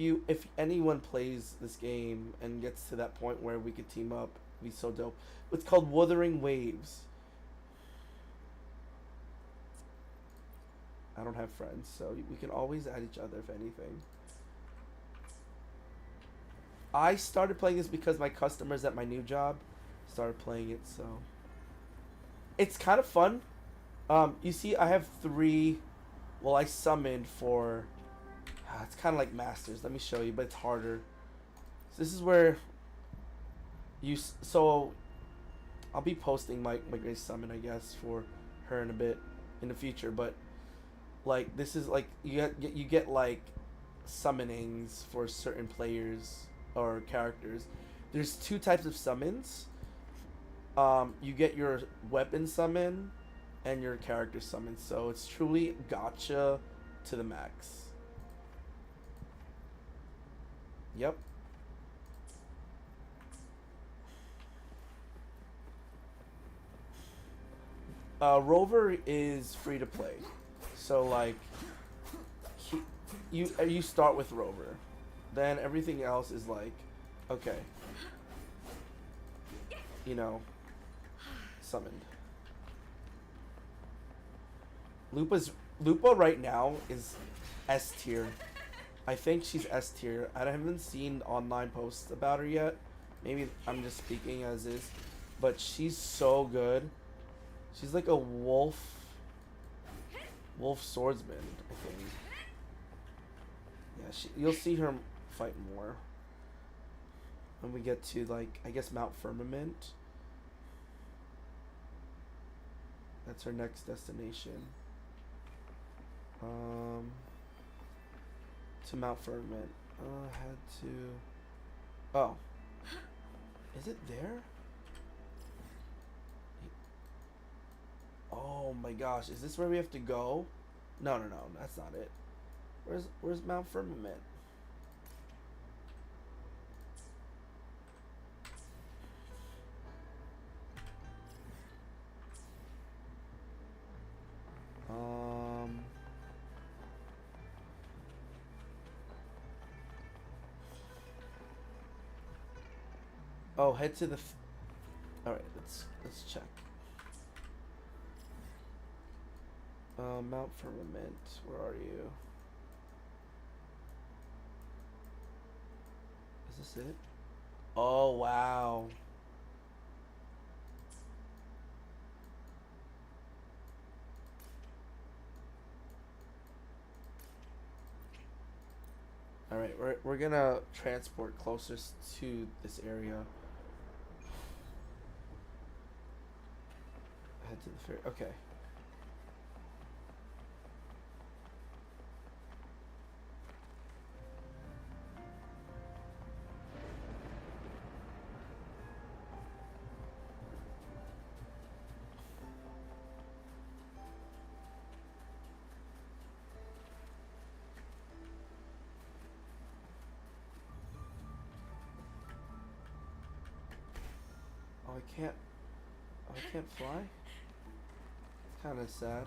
anyone plays this game and gets to that point where we could team up, it'd be so dope. It's called Wuthering Waves. I don't have friends, so we can always add each other if anything. I started playing this because my customers at my new job started playing it, so it's kind of fun. You see, I have 3. Well, I summoned for. It's kind of like masters. Let me show you, but it's harder. So this is where you. So I'll be posting my great summon, I guess, for her in a bit in the future. But like, this is like you get like summonings for certain players or characters. There's 2 types of summons. You get your weapon summon and your character summon. So it's truly gotcha to the max. Yep. Rover is free to play. So like you start with Rover. Then everything else is like, okay, you know, summoned. Lupa right now is S tier. I think she's S tier. I haven't seen online posts about her yet. Maybe I'm just speaking as is, but she's so good. She's like a wolf swordsman, I think. Yeah, you'll see her fight more when we get to, like, I guess Mount Firmament. That's her next destination. To Mount Firmament. I had to. Oh, is it there? Oh my gosh, is this where we have to go? No, that's not it. Where's Mount Firmament? Oh, head to the. All right, let's check. Mount Firmament, where are you? Is this it? Oh wow. All right, we're gonna transport closest to this area. Head to the fair. Okay. I can't fly? It's kind of sad.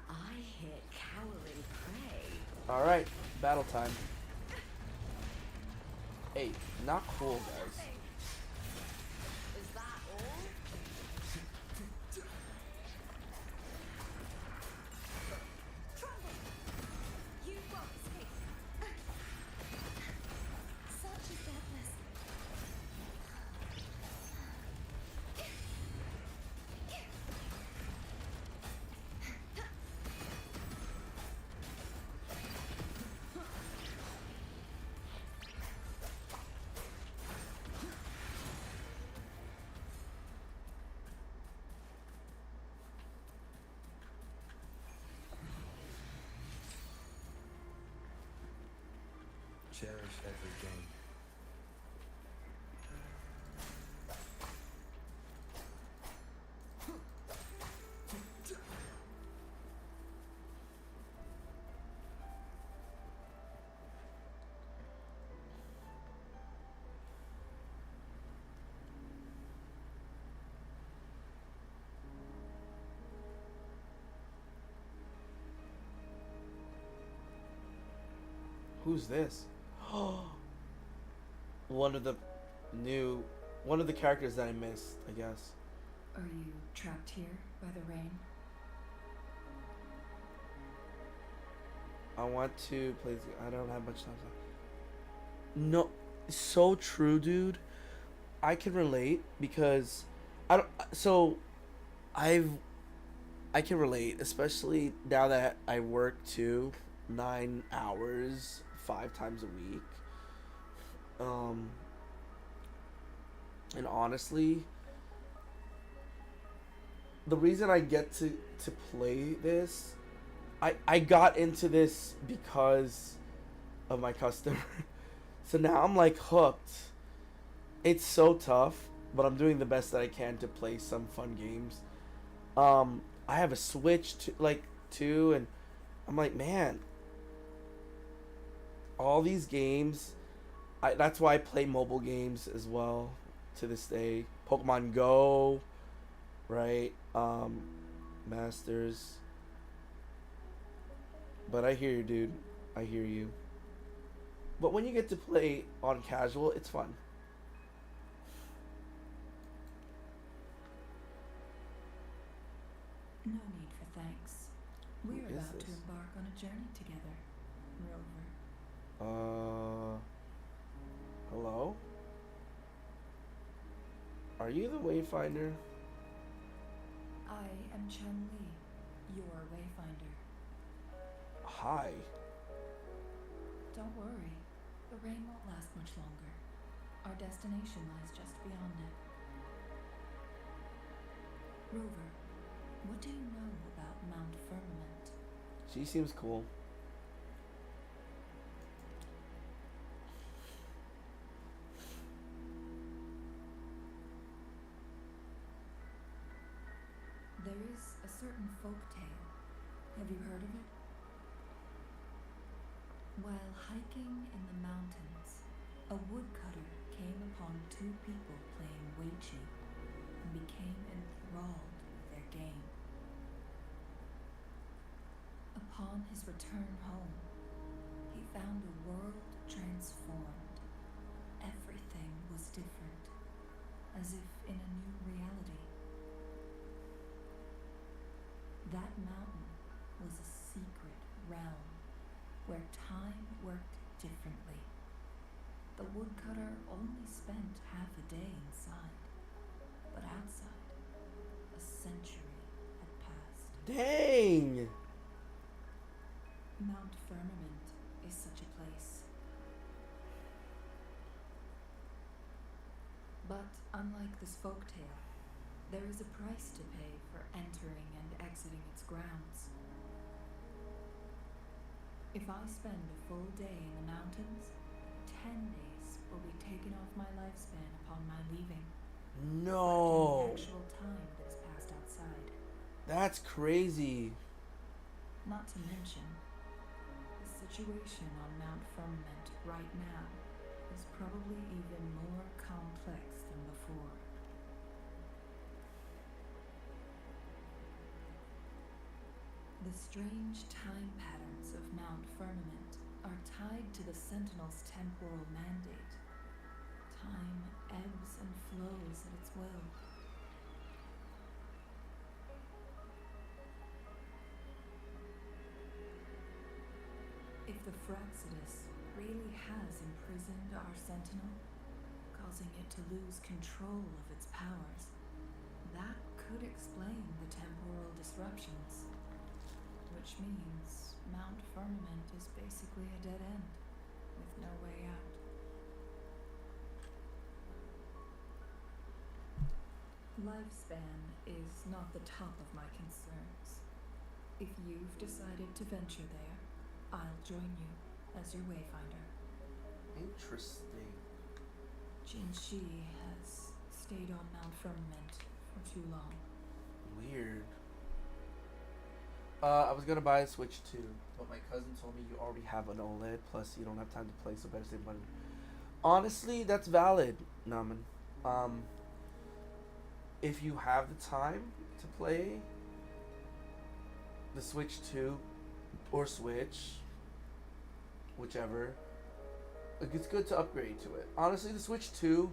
I hit cowering prey. Alright, battle time. Hey, not cool, guys. Is that all? You won't escape. Such is deadness. cherish every gain. Who's this? One of the new, one of the characters that I missed, I guess. Are you trapped here by the rain? I want to play. I don't have much time. No, so true, dude. I can relate because I don't. So, I've. I can relate, especially now that I work too, 9 hours, 5 times a week. And honestly, the reason I get to play this, I got into this because of my customer. So now I'm like hooked. It's so tough, but I'm doing the best that I can to play some fun games. I have a Switch too, and I'm like, man, all these games. That's why I play mobile games as well to this day. Pokemon Go, right? Masters. But I hear you, dude. I hear you. But when you get to play on casual, it's fun. No need for thanks. We're Who is about to this? embark on a journey together, Rover. Hello? Are you the Wayfinder? I am Chun Li, your wayfinder. Hi. Don't worry, the rain won't last much longer. Our destination lies just beyond it. Rover, what do you know about Mount Firmament? She seems cool. There is a certain folk tale. Have you heard of it? While hiking in the mountains, a woodcutter came upon two people playing Weiqi and became enthralled with their game. Upon his return home, he found the world transformed. Everything was different, as if in a new reality. That mountain was a secret realm where time worked differently. The woodcutter only spent half a day inside, but outside, a century had passed. Dang! Mount Firmament is such a place. But unlike this folktale, there is a price to pay for entering and exiting its grounds. If I spend a full day in the mountains, 10 days will be taken off my lifespan upon my leaving. No! The actual time that is passed outside. That's crazy. Not to mention, the situation on Mount Firmament right now is probably even more complex than before. The strange time patterns of Mount Firmament are tied to the Sentinel's temporal mandate. Time ebbs and flows at its will. If the Fraxidus really has imprisoned our Sentinel, causing it to lose control of its powers, that could explain the temporal disruptions. Which means Mount Firmament is basically a dead end, with no way out. Lifespan is not the top of my concerns. If you've decided to venture there, I'll join you as your wayfinder. Interesting. Jinshi has stayed on Mount Firmament for too long. Weird. I was gonna buy a Switch too, but my cousin told me you already have an OLED. Plus, you don't have time to play, so better save money. Honestly, that's valid, Naman. If you have the time to play the Switch 2 or Switch, whichever, like, it's good to upgrade to it. Honestly, the Switch 2,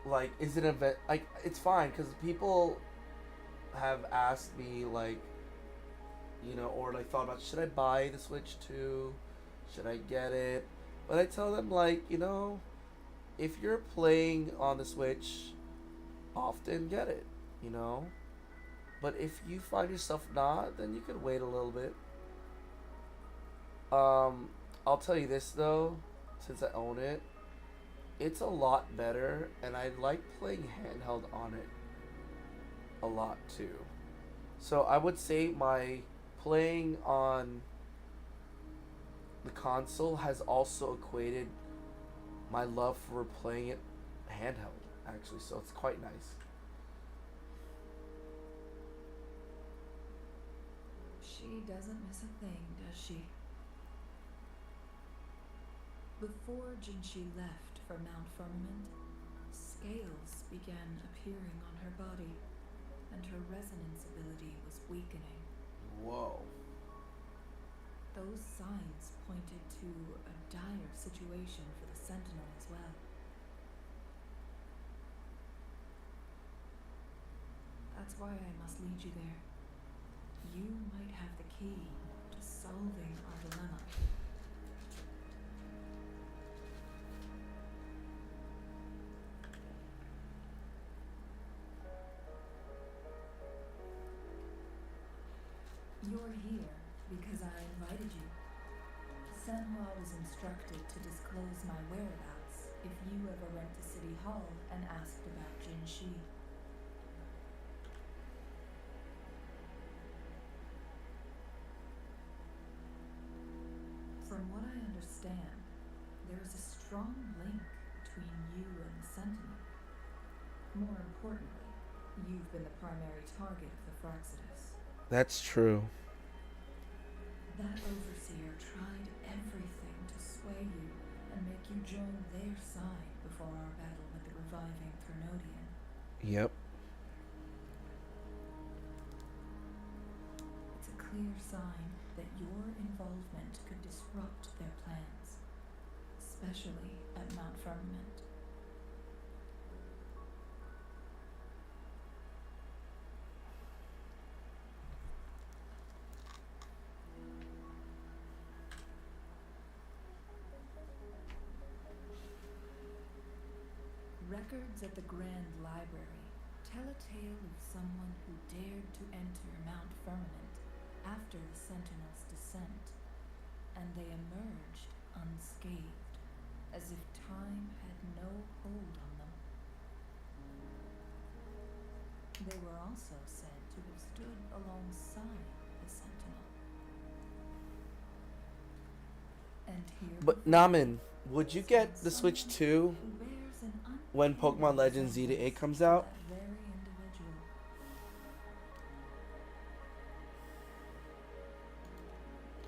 like, is an event, like, it's fine, because people have asked me, like, you know, or like thought about, should I buy the Switch 2? Should I get it? But I tell them, like, you know, if you're playing on the Switch often, get it, you know? But if you find yourself not, then you can wait a little bit. I'll tell you this though, since I own it, it's a lot better, and I like playing handheld on it a lot too. So I would say my playing on the console has also equated my love for playing it handheld, actually, so it's quite nice. She doesn't miss a thing, does she? Before Jinshi left for Mount Firmament, scales began appearing on her body, and her resonance ability was weakening. Whoa. Those signs pointed to a dire situation for the Sentinel as well. That's why I must lead you there. You might have the key to solving our dilemma. You're here because I invited you. Senhua was instructed to disclose my whereabouts if you ever went to City Hall and asked about Jinshi. From what I understand, there is a strong link between you and the Sentinel. More importantly, you've been the primary target of the Fraxidus. That's true. That overseer tried everything to sway you and make you join their side before our battle with the reviving Thermodian. Yep. It's a clear sign that your involvement could disrupt their plans, especially at Mount Firmament. Records at the Grand Library tell a tale of someone who dared to enter Mount Firmament after the Sentinel's descent, and they emerged unscathed, as if time had no hold on them. They were also said to have stood alongside the Sentinel. And here But Namin, would you get the Switch 2 who bears an when Pokemon Legends Zeta 8 comes out? that very individual.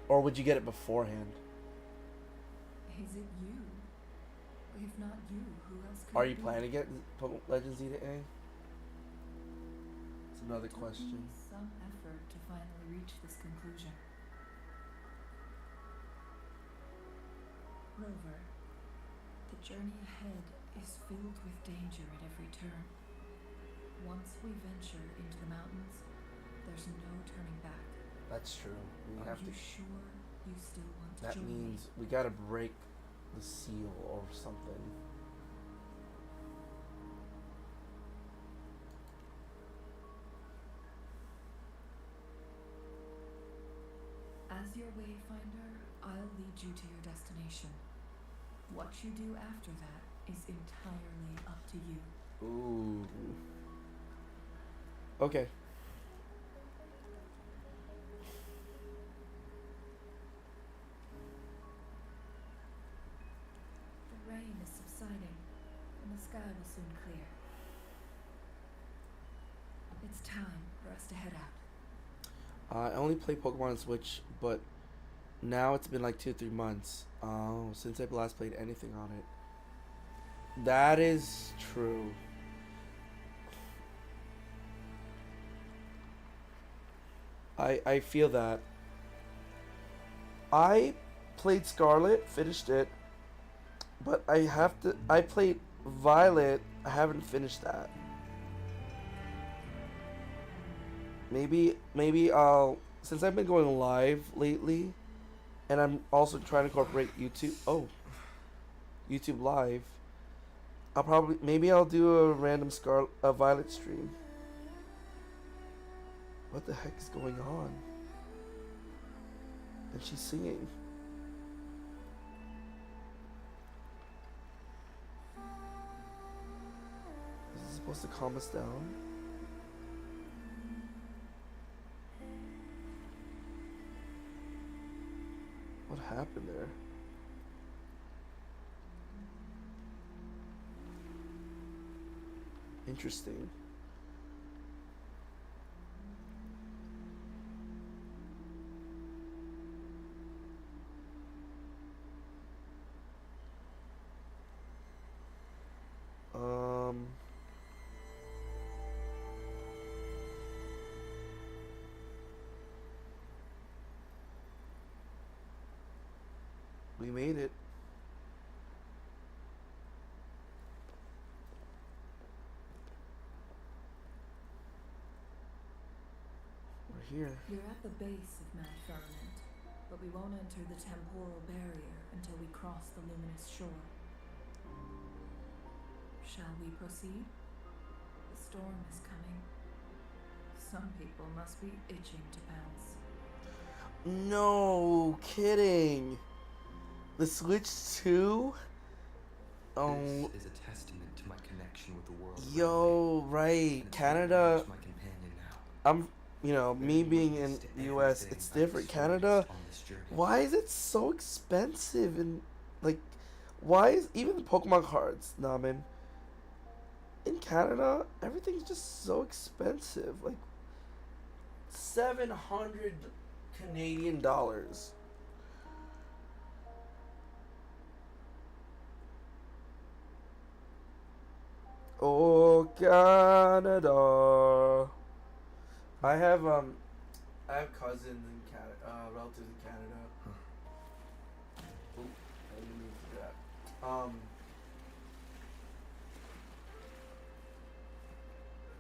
Or would you get it beforehand? Is it you? If not you, who else could Are it you be? planning to get Pokemon Legends Zeta 8? It's another Took question. me some effort to finally reach this conclusion. Rover, the journey ahead is filled with danger at every turn. Once we venture into the mountains, there's no turning back. That's true. We Are have you to. sure you still want to That join means we gotta break the seal or something. As your wayfinder, I'll lead you to your destination. What you do after that is entirely up to you. Ooh. Okay. soon clear. It's time for us to head out. I only play Pokemon on Switch, but now it's been like 2-3 months since I've last played anything on it. That is true. I feel that. I played Scarlet, finished it, but I played Violet, I haven't finished that. Maybe I'll, since I've been going live lately, and I'm also trying to incorporate YouTube Live. Maybe I'll do a random Violet stream. What the heck is going on? And she's singing. Is this supposed to calm us down? What happened there? Interesting. We made it. We're here. We're at the base of Mount Firmament, but we won't enter the temporal barrier until we cross the luminous shore. Shall we proceed? The storm is coming. Some people must be itching to pounce. No kidding. The Switch 2? This is a testament to my connection with the world. Yo, right. Canada. My companion now. I'm, me being in the US, it's different. Canada, why is it so expensive? And, like, why is even the Pokemon cards, man? In Canada, everything's just so expensive. Like, 700 Canadian dollars. Oh, Canada. I have cousins in Canada, relatives in Canada. Ooh, I didn't mean to do that.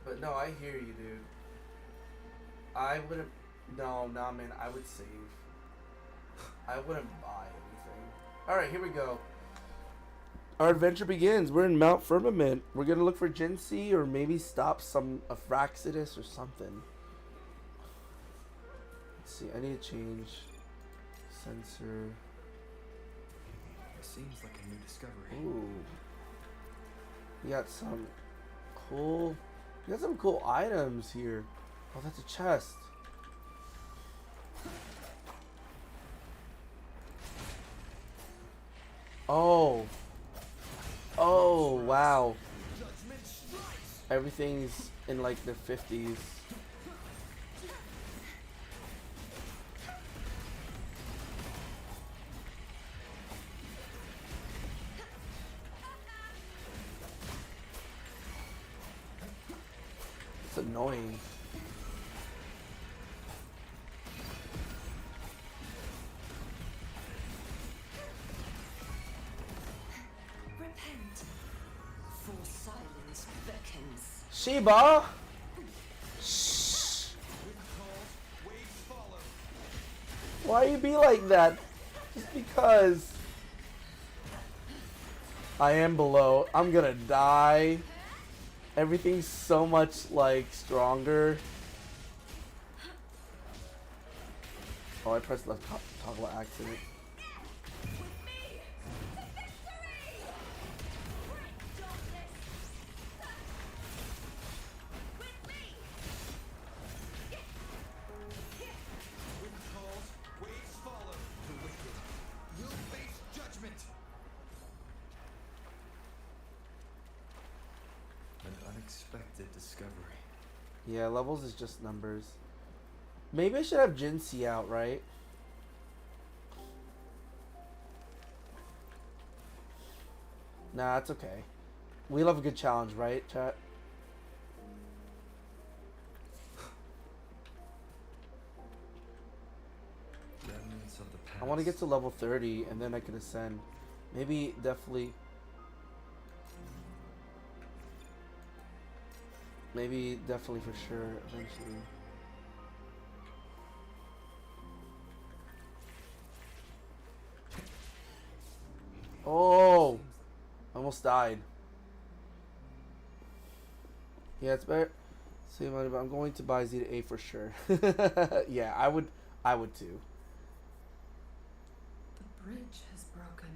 But no, I hear you, dude. I wouldn't. No, nah, man. I would save. I wouldn't buy anything. All right, here we go. Our adventure begins. We're in Mount Firmament. We're gonna look for Jinsey or maybe stop some Aphraxidus or something. Let's see. I need to change sensor. It seems like a new discovery. Ooh. We got some cool. We got some cool items here. Oh, that's a chest. Oh. Oh, wow. Everything's in like the 50s. It's annoying. Sheba! Shh! Why you be like that? Just because. I am below. I'm gonna die. Everything's so much, like, stronger. Oh, I pressed left toggle accident. unexpected discovery. Yeah, levels is just numbers. Maybe I should have Jinxie out, right? Nah, it's okay. We love a good challenge, right, chat? Remnants of the past. I want to get to level 30 and then I can ascend. Maybe, definitely. Maybe, definitely for sure, eventually. Oh! Almost died. Yeah, it's better. Save money, but I'm going to buy Zeta A for sure. Yeah, I would too. The bridge has broken.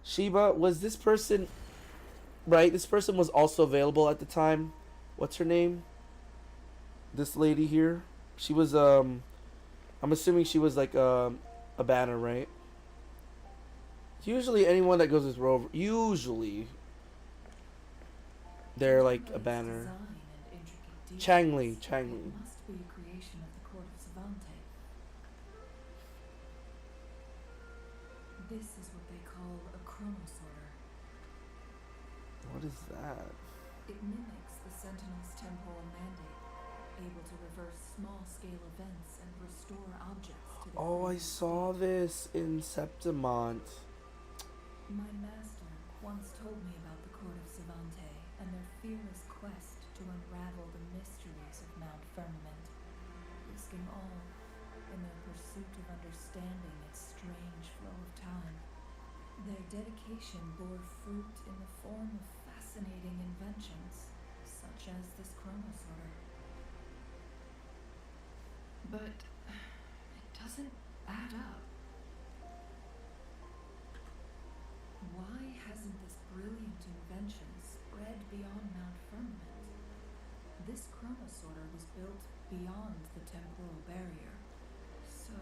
Sheba, was this person right? This person was also available at the time. What's her name? This lady here. She was I'm assuming she was like a banner, right? Usually anyone that goes with Rover, usually they're like a banner. Changli. It must be a creation of the court of Savante. This is what they call a chronosorter. What is that? It mimics the Sentinel's temporal mandate, able to reverse small-scale events and restore objects to their Oh, I previous saw state. this in Septimont. My master once told me about the court of Savante and their fearless quest to unravel the mysteries of Mount Firmament, risking all in their pursuit of understanding its strange flow of time. Their dedication bore fruit in the form of fascinating inventions, such as this chronosorter. But it doesn't add up. Why hasn't this brilliant invention spread beyond Mount Firmament? This chronosorter was built beyond the temporal barrier, so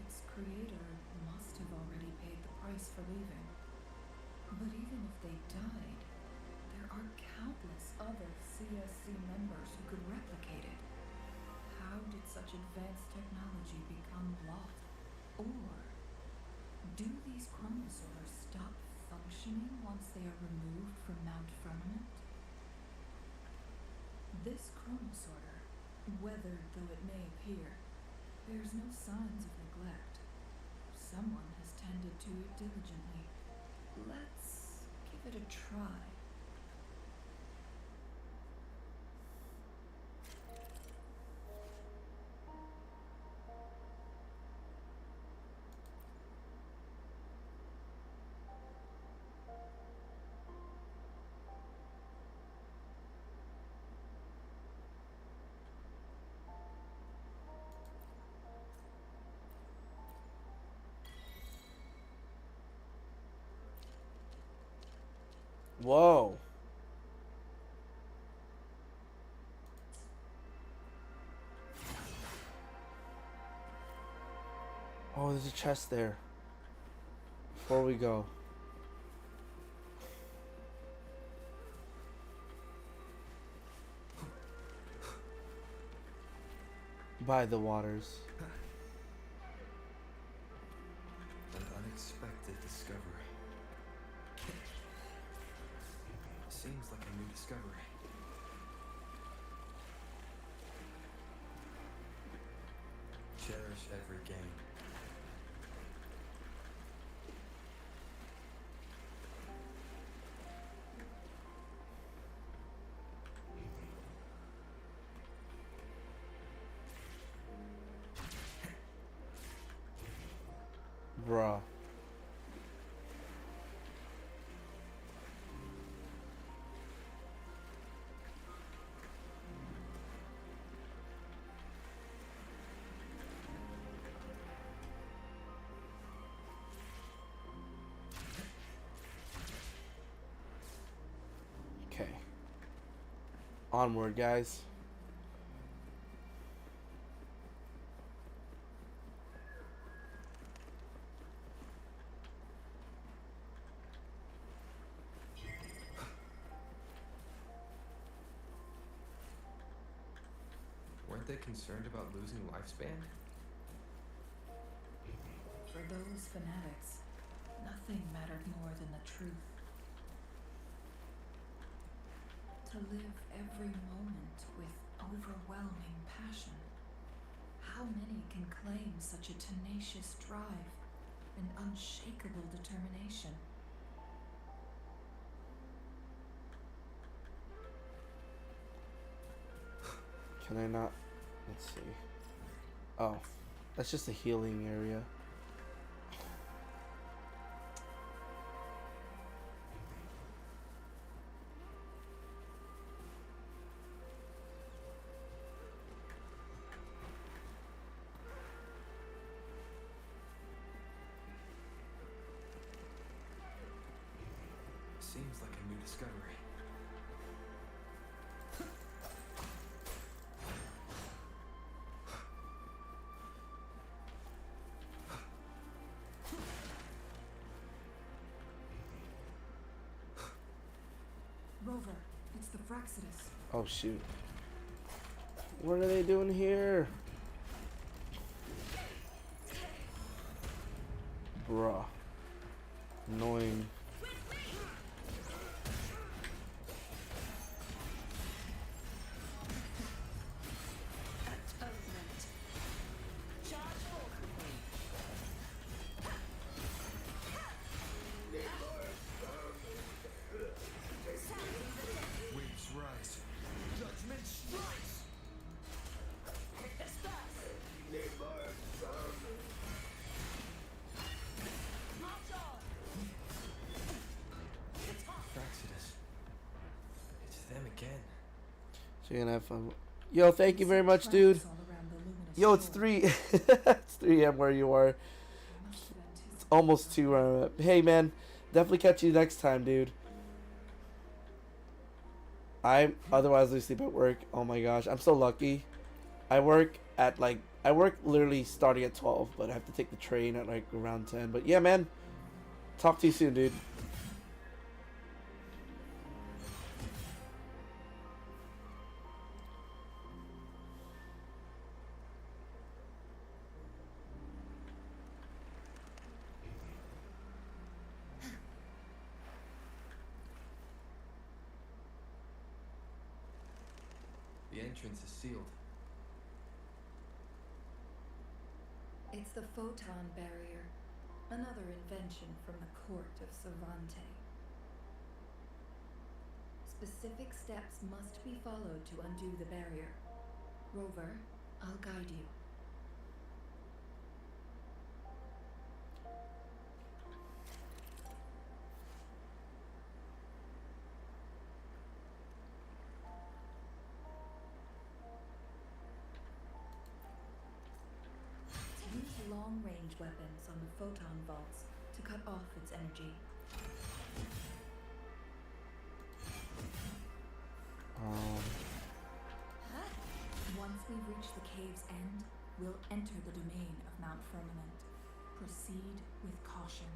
its creator must have already paid the price for leaving. But even if they died, there are countless other CSC members who could replicate it. How did such advanced technology become lost? Or do these chronosorters stop functioning once they are removed from Mount Firmament? This chronosorter, weathered though it may appear, bears no signs of neglect. Someone has tended to it diligently. Let's give it a try. Whoa. Oh, there's a chest there. Before we go. By the waters. An unexpected discovery. Seems like a new discovery. Cherish every gain. Bruh. Okay. Onward, guys. Weren't they concerned about losing lifespan? For those fanatics, nothing mattered more than the truth. To live every moment with overwhelming passion. How many can claim such a tenacious drive and unshakable determination? Can I not? Let's see. Oh, that's just a healing area. Seems like a new discovery. Rover, it's the Fraxidus. Oh shoot. What are they doing here? Bruh. Annoying. Waves rise. Judgment strikes! Fraxidus. It's them again. So you're gonna have fun. Yo, thank you very much, dude. Yo, it's 3. It's 3 a.m. where you are. It's almost 2 where I'm at. Hey, man. Definitely catch you next time, dude. I otherwise lose sleep at work. Oh my gosh, I'm so lucky. I work literally starting at 12, but I have to take the train at like around 10. But yeah, man. Talk to you soon, dude. The entrance is sealed. It's the photon barrier, another invention from the court of Cervante. Specific steps must be followed to undo the barrier. Rover, I'll guide you. Use long-range weapons on the photon vaults to cut off its energy. Once we reach the cave's end, we'll enter the domain of Mount Firmament. Proceed with caution.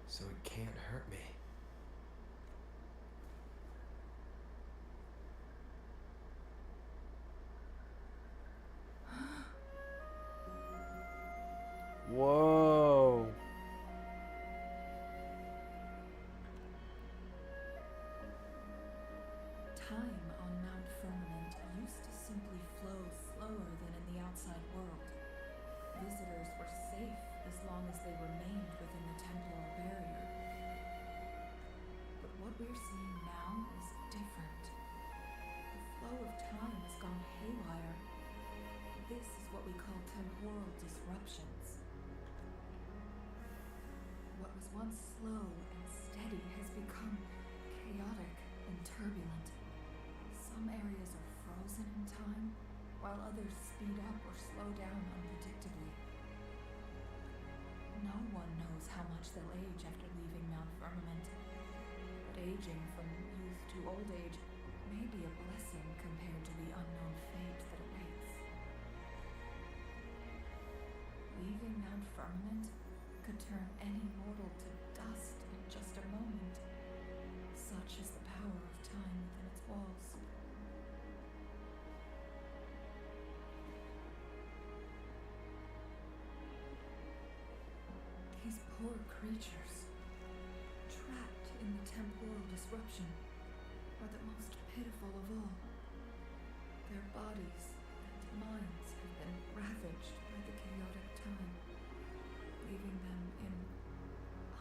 So it can't hurt me. Whoa. Time on Mount Firmament used to simply flow slower than in the outside world. Visitors were safe as long as they remained within the Templar barrier. temporal disruptions. What was once slow and steady has become chaotic and turbulent. Some areas are frozen in time, while others speed up or slow down unpredictably. No one knows how much they'll age after leaving Mount Firmament, but aging from youth to old age may be a blessing compared to the unknown fate that awaits. Leaving Mount Firmament could turn any mortal to dust in just a moment. Such is the power of time within its walls. These poor creatures, trapped in the temporal disruption, are the most pitiful of all. Their bodies and minds have been ravaged by the chaotic time, leaving them in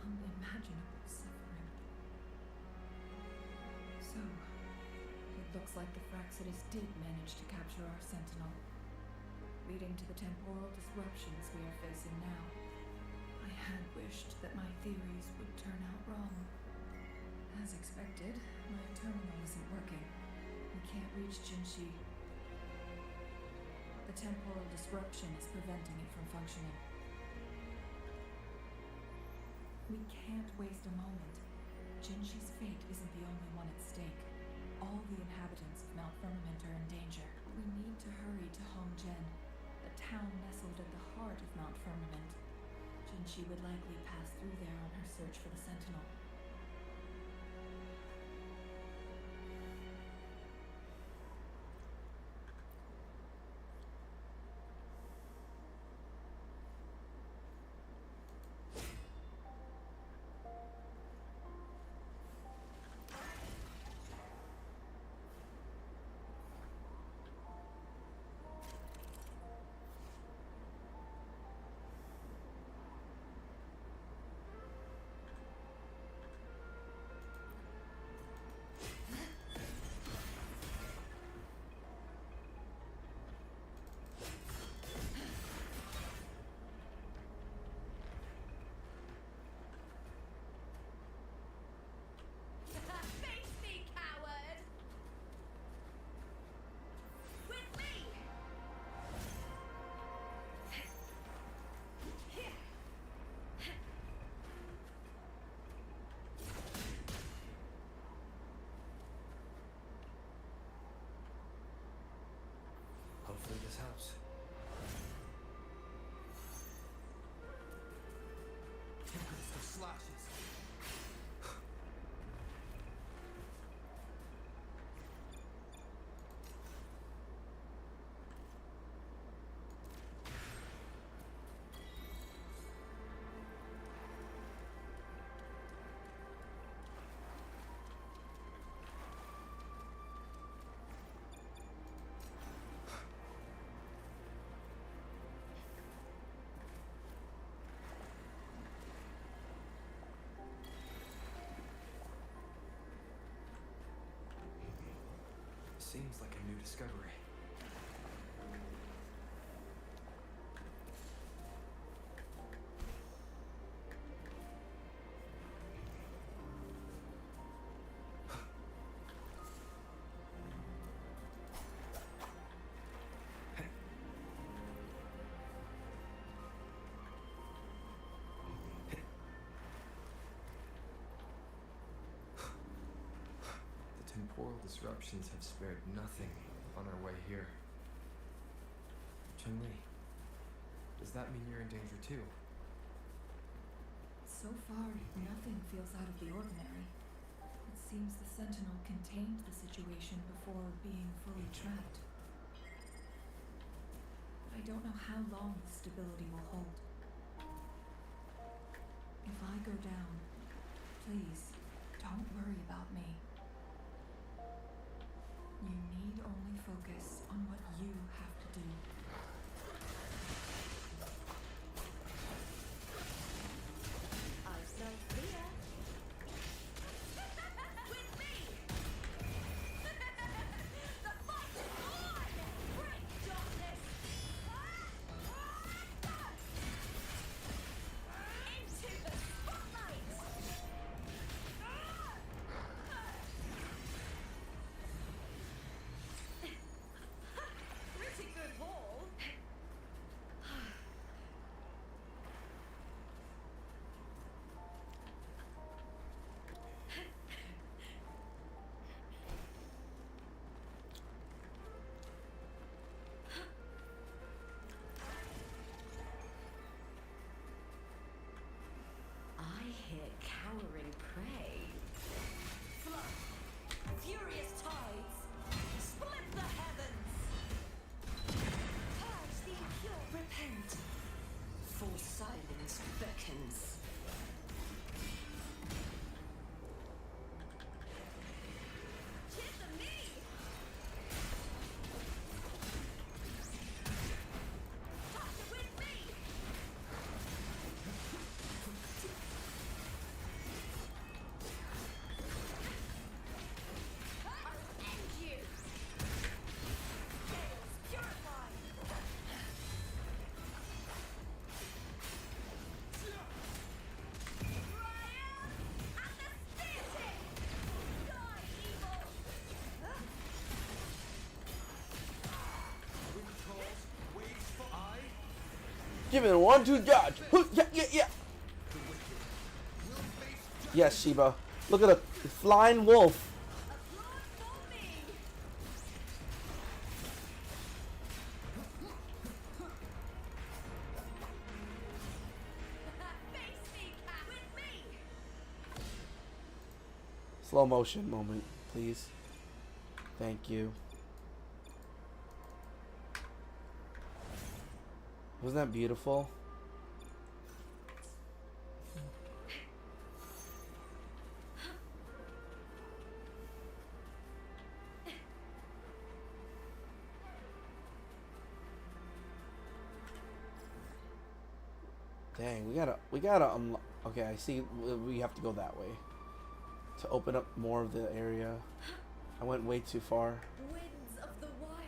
unimaginable suffering. So, it looks like the Fraxidus did manage to capture our Sentinel, leading to the temporal disruptions we are facing now. I had wished that my theories would turn out wrong. As expected, my terminal isn't working. We can't reach Jinshi. The temporal disruption is preventing it from functioning. We can't waste a moment. Jinshi's fate isn't the only one at stake. All the inhabitants of Mount Firmament are in danger. We need to hurry to Hongjian, a town nestled at the heart of Mount Firmament. Jinshi would likely pass through there on her search for the Sentinel. Face me, coward! With me! Hopefully this helps. The slashes. Seems like a new discovery. Temporal disruptions have spared nothing on our way here. Chun-Li, does that mean you're in danger too? So far, nothing feels out of the ordinary. It seems the Sentinel contained the situation before being fully trapped. But I don't know how long the stability will hold. If I go down, please, don't worry about me. You need only focus on what you have to do. I smell fear. With me! The fight is on! Break darkness! Give it a 1-2 dodge. Yeah, yeah, yeah. Yes, Sheba. Look at a flying wolf. Slow motion moment, please. Thank you. Wasn't that beautiful? Dang, we gotta okay, I see we have to go that way to open up more of the area. I went way too far. Winds of the wild.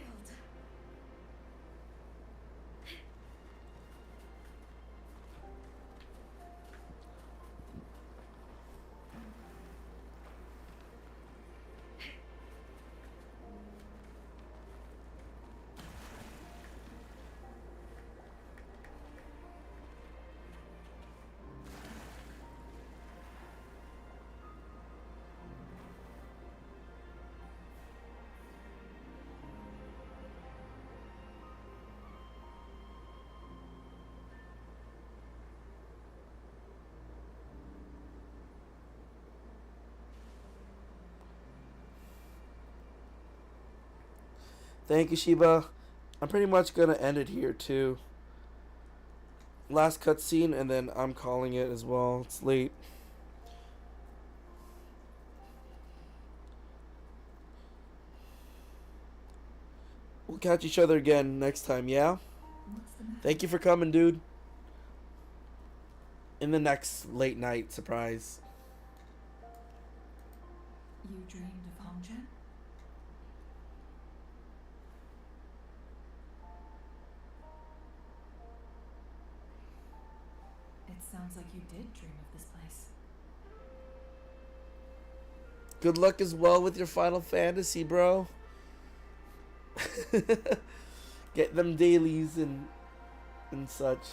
Thank you, Sheba. I'm pretty much gonna end it here too. Last cutscene, and then I'm calling it as well. It's late. We'll catch each other again next time, yeah? What's the matter? Thank you for coming, dude. In the next late night surprise. You dreamed of Hongzhen? It sounds like you did dream of this place. Good luck as well with your Final Fantasy, bro. Get them dailies and such.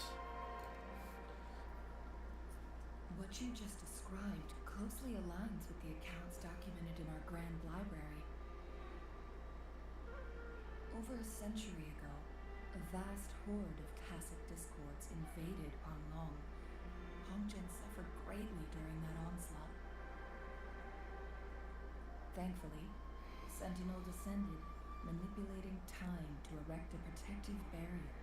What you just described closely aligns with the accounts documented in our Grand Library. Over a century ago, a vast horde of Tacet discords invaded Panglong. Hongzhen suffered greatly during that onslaught. Thankfully, Sentinel descended, manipulating time to erect a protective barrier,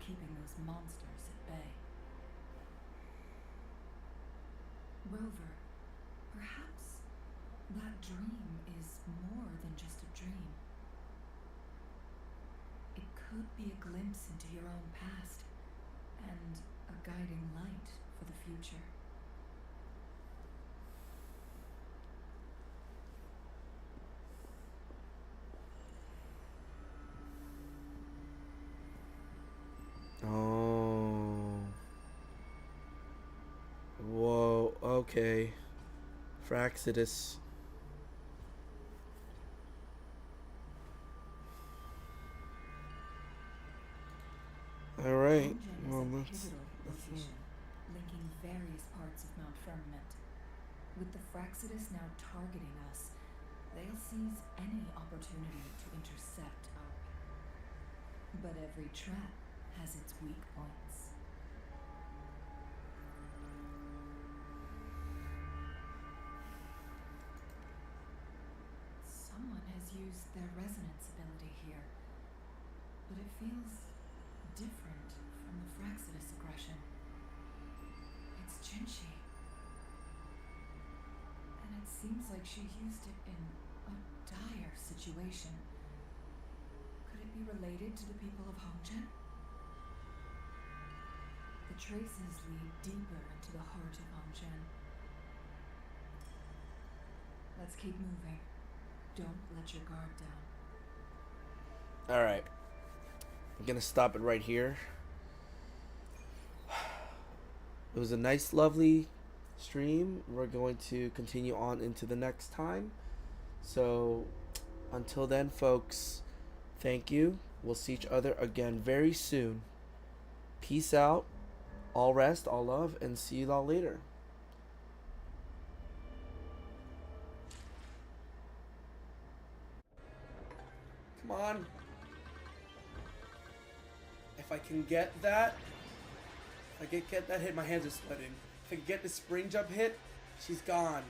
keeping those monsters at bay. Rover, perhaps that dream is more than just a dream. It could be a glimpse into your own past and a guiding light for the future. Oh. Whoa, okay. Fraxidus. Alright. Hongzhen Well, is a that's pivotal location, linking various parts of Mount Firmament. With the Fraxidus now targeting us, they'll seize any opportunity to intercept our path. But every trap has its weak points. Someone has used their resonance ability here, but it feels different from the Fraxidus aggression. It's Jinshi. And it seems like she used it in a dire situation. Could it be related to the people of Hongzhen? The traces lead deeper into the heart of Hongzhen. Let's keep moving. Don't let your guard down. Alright. I'm gonna stop it right here. It was a nice, lovely stream. We're going to continue on into the next time. So, until then, folks, thank you. We'll see each other again very soon. Peace out. All rest, all love, and see you all later. Come on. If I can get that, if I get that hit, my hands are sweating. If I can get the spring jump hit, she's gone.